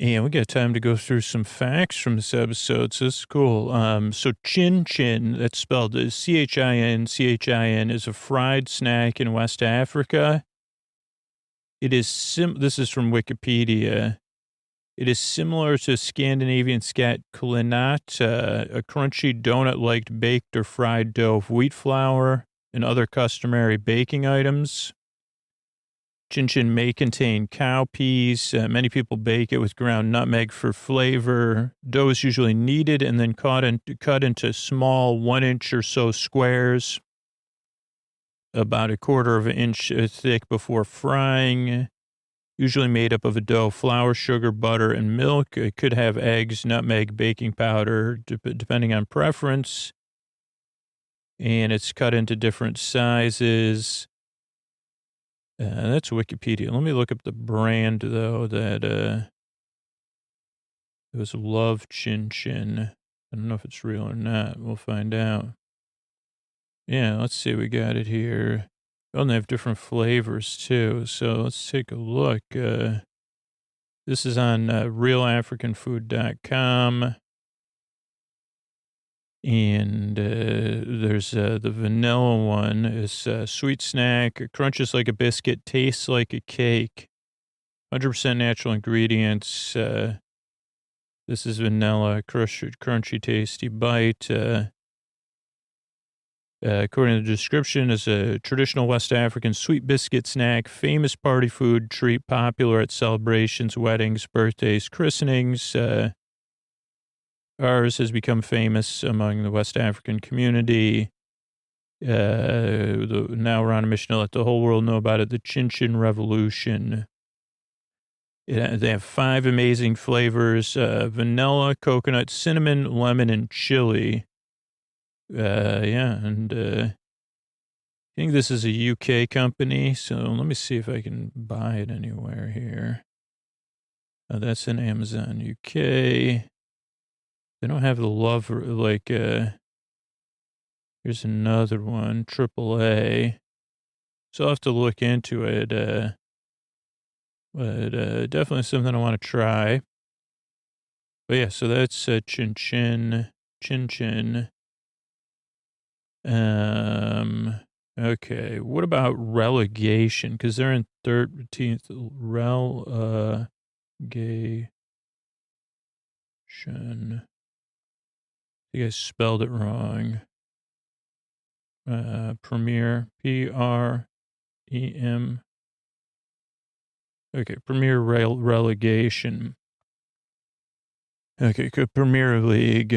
And we got time to go through some facts from this episode, so this is cool. So Chin Chin, that's spelled Chin, is a fried snack in West Africa. It is this is from Wikipedia. It is similar to Scandinavian skat klinat, a crunchy donut-like baked or fried dough of wheat flour and other customary baking items. Chin Chin may contain cowpeas. Many people bake it with ground nutmeg for flavor. Dough is usually kneaded and then cut into small 1-inch or so squares, about 1/4 of an inch thick before frying. Usually made up of a dough, flour, sugar, butter, and milk. It could have eggs, nutmeg, baking powder, depending on preference. And it's cut into different sizes. That's Wikipedia. Let me look up the brand, though, that it was Love Chin Chin. I don't know if it's real or not. We'll find out. Yeah, let's see. We got it here. Oh, and they have different flavors, too. So let's take a look. This is on realafricanfood.com. And there's the vanilla one. It's a sweet snack. It crunches like a biscuit, tastes like a cake. 100% natural ingredients. This is vanilla, crunchy, tasty bite. According to the description, is a traditional West African sweet biscuit snack, famous party food treat, popular at celebrations, weddings, birthdays, christenings. Ours has become famous among the West African community. Now we're on a mission to let the whole world know about it. The Chin Chin Revolution. They have 5 amazing flavors: vanilla, coconut, cinnamon, lemon, and chili. And I think this is a UK company. So let me see if I can buy it anywhere here. That's in Amazon UK. They don't have the love, like, here's another one, AAA. So I'll have to look into it. But definitely something I want to try. But yeah, so that's Chin Chin. Okay, what about relegation? Because they're in 13th relegation. You guys spelled it wrong. Premier, PREM. Okay, Premier relegation. Okay, good. Premier League.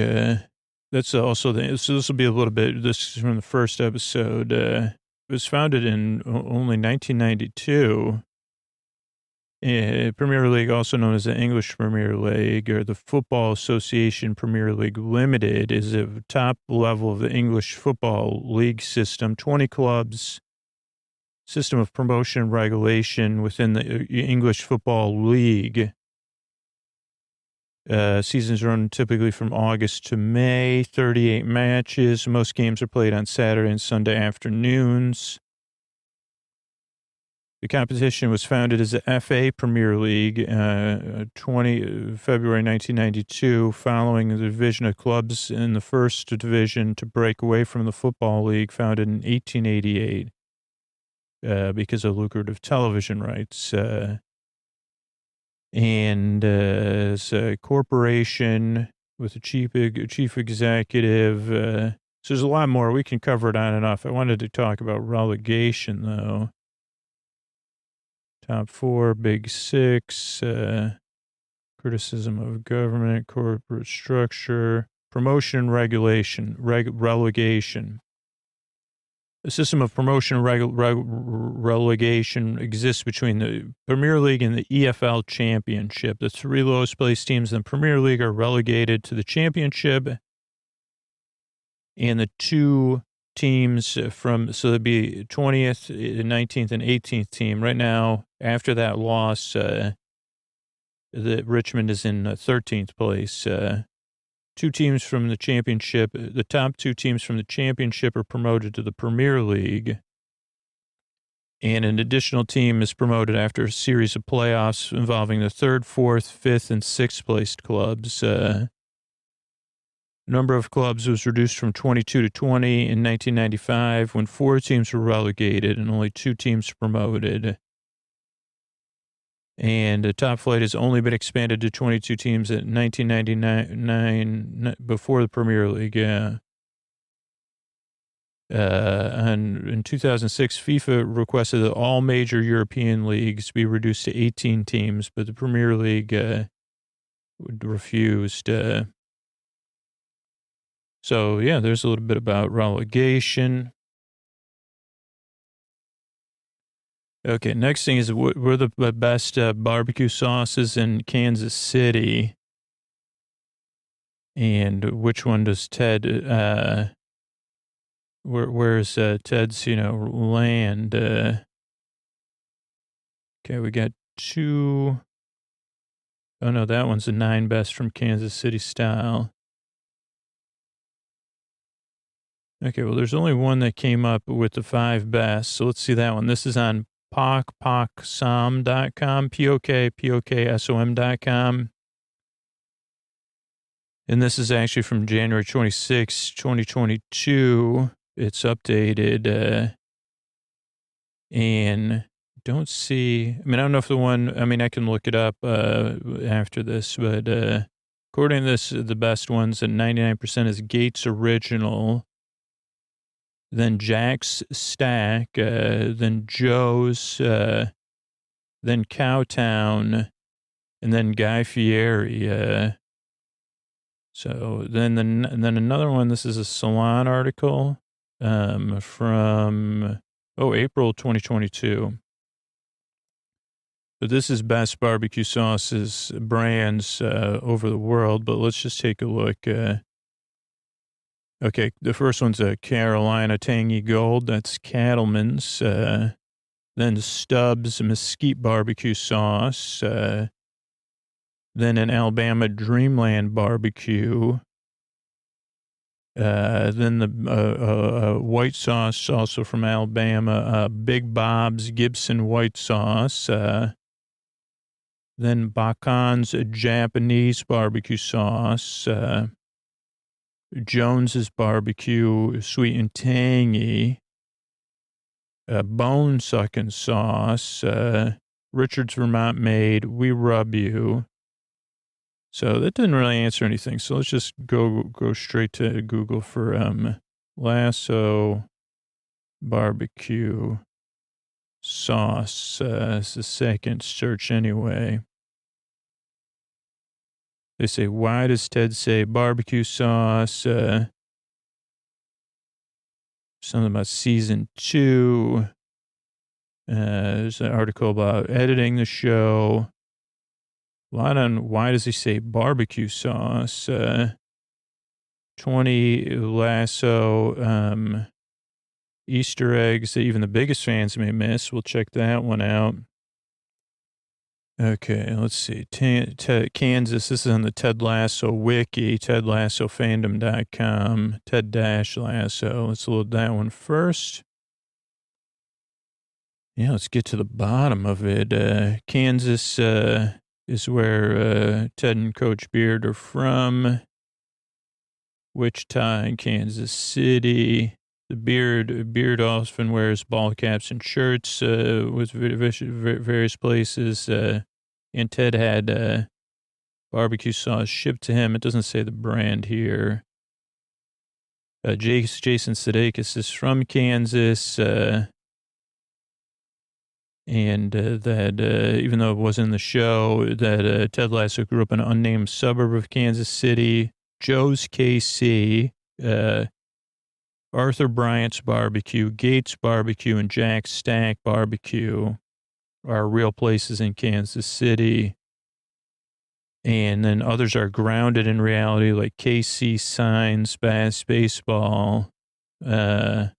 That's also so this will be a little bit, this is from the first episode. It was founded in only 1992. Premier League, also known as the English Premier League or the Football Association Premier League Limited, is the top level of the English Football League system. 20 clubs, system of promotion and regulation within the English Football League. Seasons run typically from August to May, 38 matches. Most games are played on Saturday and Sunday afternoons. The competition was founded as the FA Premier League, February 1992, following the division of clubs in the first division to break away from the Football League, founded in 1888 because of lucrative television rights. And it's a corporation with a chief executive. So there's a lot more. We can cover it on and off. I wanted to talk about relegation, though. Top 4, Big 6, criticism of government, corporate structure, promotion, regulation, relegation. A system of promotion and relegation exists between the Premier League and the EFL Championship. The 3 lowest placed teams in the Premier League are relegated to the Championship, and the 2 teams so there'd be 20th, 19th, and 18th team. Right now, after that loss, the Richmond is in 13th place. 2 teams from the Championship, the top 2 teams from the Championship are promoted to the Premier League, and an additional team is promoted after a series of playoffs involving the 3rd, 4th, 5th, and 6th placed clubs. Number of clubs was reduced from 22 to 20 in 1995 when 4 teams were relegated and only 2 teams promoted. And the top flight has only been expanded to 22 teams at 1999 before the Premier League. In 2006, FIFA requested that all major European leagues be reduced to 18 teams, but the Premier League refused. So, yeah, there's a little bit about relegation. Okay, next thing is we're the best barbecue sauces in Kansas City. And which one does Ted, where's Ted's, land? Okay, we got 2. Oh, no, that one's the 9 best from Kansas City style. Okay, well, there's only one that came up with the 5 best, so let's see that one. This is on pokpoksom.com, pokpoksom.com. And this is actually from January 26, 2022. It's updated, and don't see, I don't know if the one, I can look it up after this, but according to this, the best ones at 99% is Gates Original, then Jack's Stack, then Joe's, then Cowtown, and then Guy Fieri. So then another one, this is a Salon article from, April 2022. But this is best barbecue sauces brands over the world, but let's just take a look. Okay, the first one's a Carolina Tangy Gold. That's Cattleman's. Then Stubbs Mesquite Barbecue Sauce. Then an Alabama Dreamland Barbecue. Then the white sauce, also from Alabama. Big Bob's Gibson White Sauce. Then Bacon's Japanese Barbecue Sauce. Jones's Barbecue, sweet and tangy, bone sucking sauce, Richard's Vermont Made, We Rub You. So that didn't really answer anything. So let's just go straight to Google for Lasso barbecue sauce. It's the second search anyway. They say, why does Ted say barbecue sauce? Something about season 2. There's an article about editing the show. A lot on why does he say barbecue sauce? 20 Lasso Easter eggs that even the biggest fans may miss. We'll check that one out. Okay, let's see. Kansas, this is on the Ted Lasso wiki, tedlassofandom.com, Ted-Lasso. Let's load that one first. Yeah, let's get to the bottom of it. Kansas is where Ted and Coach Beard are from. Wichita and Kansas City. The Beard often wears ball caps and shirts with various places. And Ted had barbecue sauce shipped to him. It doesn't say the brand here. Jason Sudeikis is from Kansas. And that even though it wasn't in the show, that Ted Lasso grew up in an unnamed suburb of Kansas City. Joe's KC, Arthur Bryant's Barbecue, Gates Barbecue, and Jack Stack Barbecue are real places in Kansas City. And then others are grounded in reality, like KC Signs, Bass Baseball, and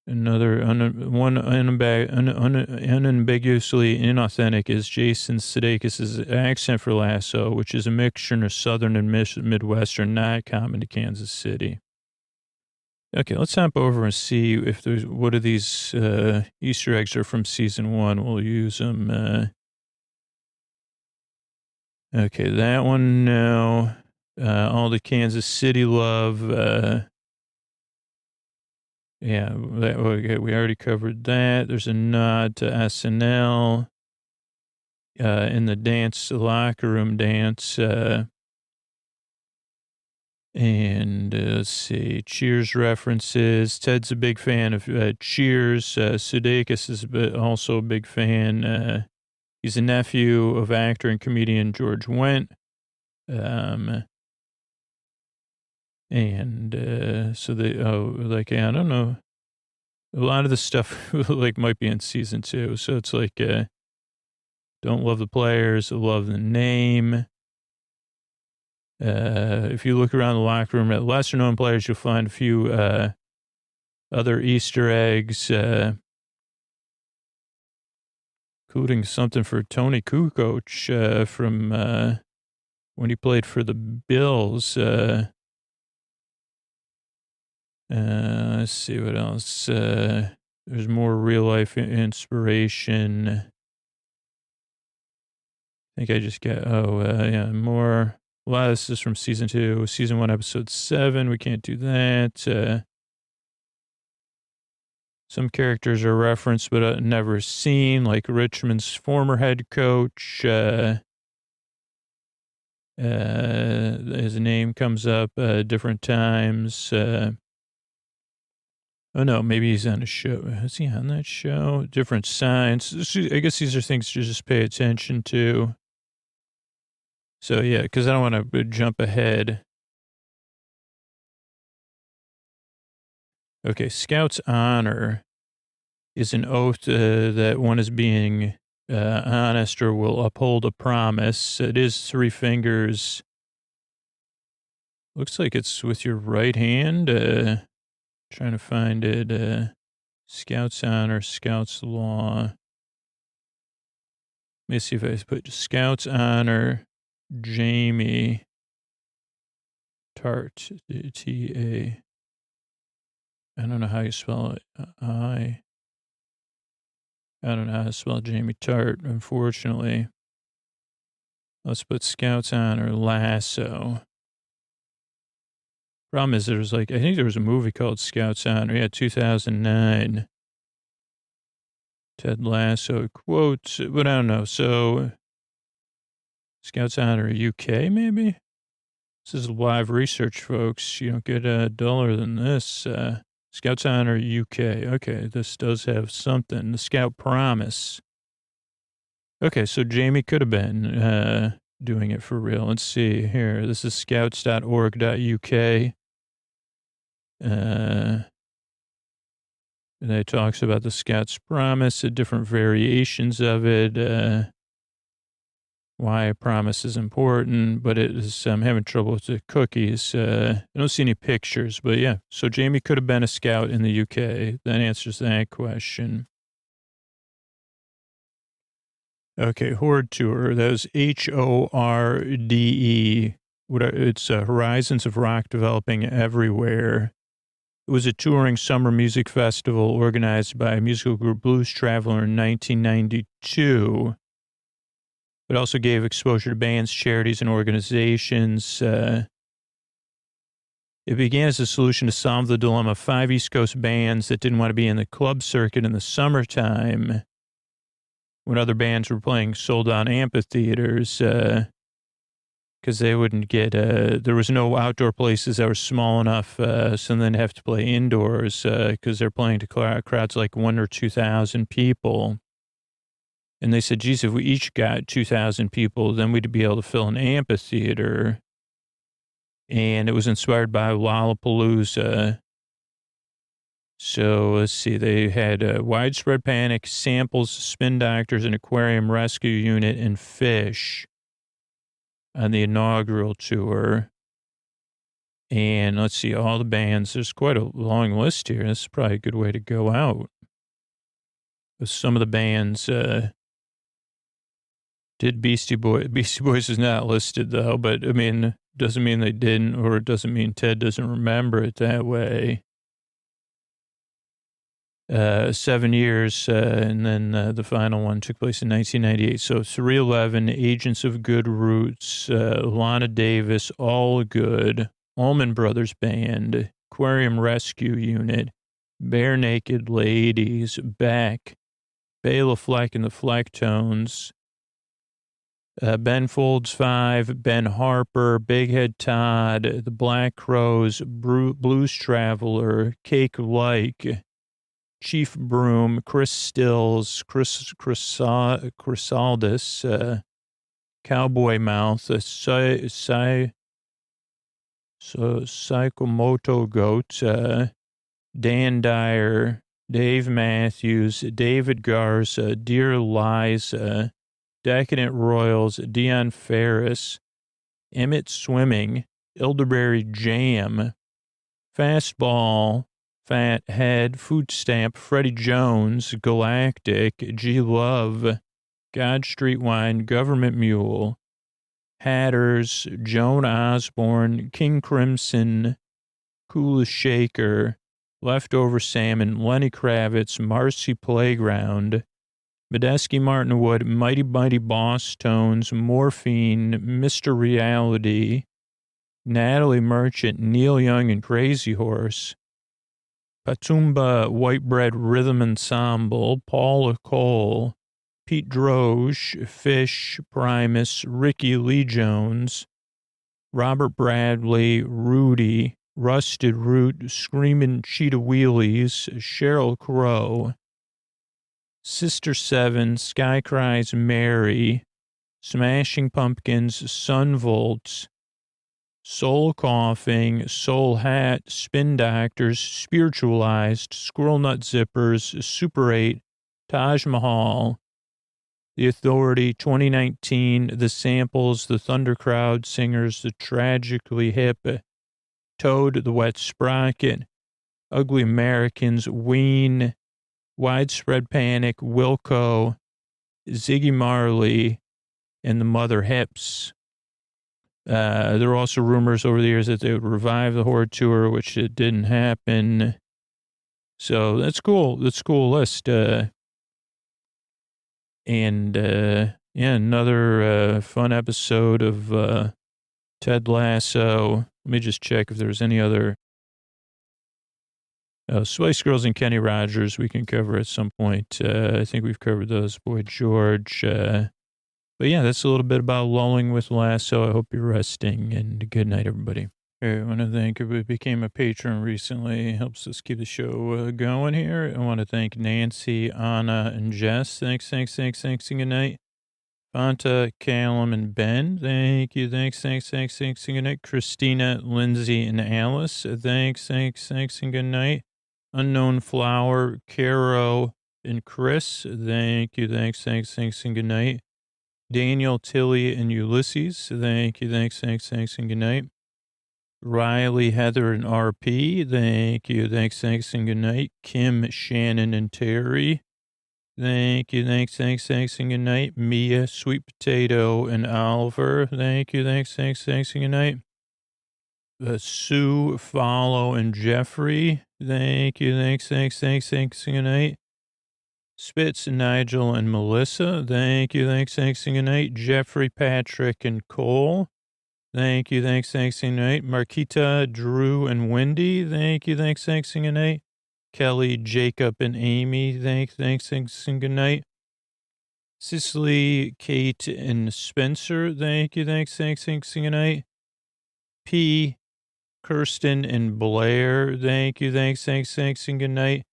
another unambiguously inauthentic is Jason Sudeikis' accent for Lasso, which is a mixture of Southern and Midwestern, not common to Kansas City. Okay, let's hop over and see if there's, what of these Easter eggs are from season 1. We'll use them. Okay, that one, no. All the Kansas City love. Yeah, we already covered that. There's a nod to SNL in the locker room dance. And let's see, Cheers references. Ted's a big fan of Cheers. Sudeikis is also a big fan. He's a nephew of actor and comedian George Wendt. So they, I don't know. A lot of the stuff might be in season 2. So it's don't love the players, love the name. If you look around the locker room at lesser known players, you'll find a few, other Easter eggs, including something for Tony Kukoc, from, when he played for the Bills. Let's see what else. There's more real life inspiration. I think I just got, more. A lot of this is from season 2, season 1, episode 7. We can't do that. Some characters are referenced but never seen, like Richmond's former head coach. His name comes up different times. Oh, no, maybe he's on a show. Is he on that show? Different signs. I guess these are things to just pay attention to. So, yeah, because I don't want to jump ahead. Okay, Scout's honor is an oath that one is being honest or will uphold a promise. It is 3 fingers. Looks like it's with your right hand. Trying to find it. Scout's honor, Scout's law. Let me see if I put Scout's honor. Jamie Tart, T-A. I don't know how you spell it. I don't know how to spell Jamie Tart, unfortunately. Let's put Scout's honor, Lasso. Problem is, I think there was a movie called Scout's Honor. Yeah, 2009. Ted Lasso quotes, but I don't know. So, Scout's Honor UK, maybe? This is live research, folks. You don't get duller than this. Scout's Honor UK. Okay, this does have something. The Scout Promise. Okay, so Jamie could have been doing it for real. Let's see here. This is scouts.org.uk. And it talks about the Scout's Promise, the different variations of it. Why a promise is important, but it is, I'm having trouble with the cookies. I don't see any pictures, but yeah. So Jamie could have been a scout in the UK. That answers that question. Okay, Horde Tour. That was HORDE. It's Horizons of Rock Developing Everywhere. It was a touring summer music festival organized by musical group Blues Traveler in 1992. It also gave exposure to bands, charities, and organizations. It began as a solution to solve the dilemma of 5 East Coast bands that didn't want to be in the club circuit in the summertime when other bands were playing sold-out amphitheaters, because they wouldn't get, there was no outdoor places that were small enough, so then they have to play indoors because they're playing to crowds like 1,000 or 2,000 people. And they said, geez, if we each got 2,000 people, then we'd be able to fill an amphitheater. And it was inspired by Lollapalooza. So let's see, they had Widespread Panic, Samples, Spin Doctors, an Aquarium Rescue Unit, and Fish on the inaugural tour. And let's see, all the bands, there's quite a long list here. This is probably a good way to go out. Some of the bands did Beastie Boys. Beastie Boys is not listed, though, but I mean, doesn't mean they didn't, or it doesn't mean Ted doesn't remember it that way. 7 years, and then the final one took place in 1998. So 311, Agents of Good Roots, Lana Davis, All Good, Allman Brothers Band, Aquarium Rescue Unit, Bare Naked Ladies, Beck, Bela Fleck and the Flecktones, Ben Folds 5, Ben Harper, Big Head Todd, The Black Crows, Blues Traveler, Cake Like, Chief Broom, Chris Stills, Chrysaldus, Cowboy Mouth, Psychomoto Goat, Dan Dyer, Dave Matthews, David Garza, Dear Liza, Decadent Royals, Dion Ferris, Emmett Swimming, Elderberry Jam, Fastball, Fat Head, Food Stamp, Freddie Jones, Galactic, G Love, God Street Wine, Government Mule, Hatters, Joan Osborne, King Crimson, Coolest Shaker, Leftover Salmon, Lenny Kravitz, Marcy Playground, Medeski Martin Wood, Mighty Mighty Boss Tones, Morphine, Mr. Reality, Natalie Merchant, Neil Young and Crazy Horse, Patumba White Bread Rhythm Ensemble, Paula Cole, Pete Droge, Fish, Primus, Ricky Lee Jones, Robert Bradley, Rudy, Rusted Root, Screamin' Cheetah Wheelies, Sheryl Crow, Sister Seven, Sky Cries Mary, Smashing Pumpkins, Sun Volts, Soul Coughing, Soul Hat, Spin Doctors, Spiritualized, Squirrel Nut Zippers, Super 8, Taj Mahal, The Authority, 2019, The Samples, The Thundercrowd Singers, The Tragically Hip, Toad, The Wet Sprocket, Ugly Americans, Ween, Widespread Panic, Wilco, Ziggy Marley, and the Mother Hips. There were also rumors over the years that they would revive the Horde Tour, which it didn't happen. So that's cool. That's a cool list. Yeah, another fun episode of Ted Lasso. Let me just check if there's any other. Spice Girls and Kenny Rogers we can cover at some point. I think we've covered those. Boy George. But yeah, that's a little bit about Lulling with Lasso. I hope you're resting, and good night, everybody. I want to thank everybody who became a patron recently. Helps us keep the show going here. I want to thank Nancy, Anna, and Jess. Thanks, and good night. Fanta, Callum, and Ben. Thank you. Thanks, and good night. Christina, Lindsay, and Alice. Thanks, and good night. Unknown Flower, Caro, and Chris. Thank you. Thanks, and good night. Daniel, Tilly, and Ulysses. Thank you. Thanks, and good night. Riley, Heather, and RP. Thank you. Thanks, and good night. Kim, Shannon, and Terry. Thank you. Thanks, and good night. Mia, Sweet Potato, and Oliver. Thank you. Thanks, and good night. Sue, Follow, and Jeffrey. Thank you. Thanks. Good night. Spitz, Nigel, and Melissa. Thank you. Thanks. Good night. Jeffrey, Patrick, and Cole. Thank you. Thanks. Good night. Marquita, Drew, and Wendy. Thank you. Thanks. Good night. Kelly, Jacob, and Amy. Thanks. Good night. Cicely, Kate, and Spencer. Thank you. Thanks. Good night. P, Kirsten, and Blair. Thank you. Thanks. Good night.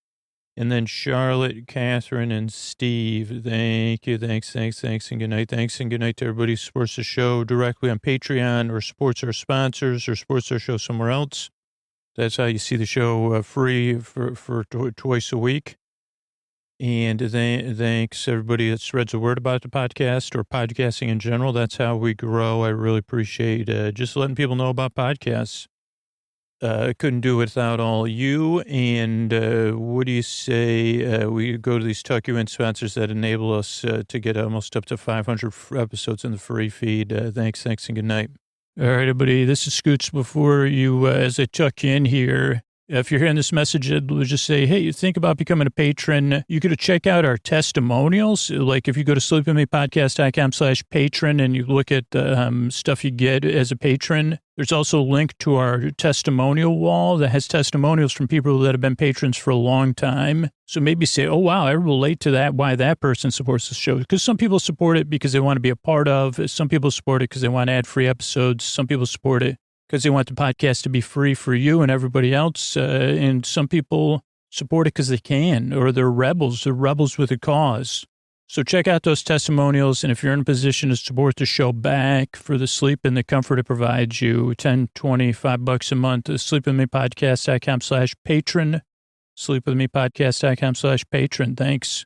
And then Charlotte, Catherine, and Steve. Thank you. Thanks, and good night. Thanks and good night to everybody who supports the show directly on Patreon or supports our sponsors or supports our show somewhere else. That's how you see the show free for twice a week. And thanks everybody that spreads the word about the podcast or podcasting in general. That's how we grow. I really appreciate just letting people know about podcasts. I couldn't do it without all you. And what do you say we go to these Tuck You In sponsors that enable us to get almost up to 500 episodes in the free feed. Thanks, and good night. All right, everybody, this is Scoots. Before you, as I tuck you in here, if you're hearing this message, it'll just say, hey, you think about becoming a patron, you could check out our testimonials. Like if you go to sleepwithmepodcast.com/patron and you look at stuff you get as a patron, there's also a link to our testimonial wall that has testimonials from people that have been patrons for a long time. So maybe say, oh, wow, I relate to that, why that person supports the show. Because some people support it because they want to be a part of. Some people support it because they want ad-free episodes. Some people support it because they want the podcast to be free for you and everybody else. And some people support it because they can, or they're rebels with a cause. So check out those testimonials. And if you're in a position to support the show back for the sleep and the comfort it provides you, $10, $20, $5 a month, sleepwithmepodcast.com/patron, sleepwithmepodcast.com/patron. Thanks.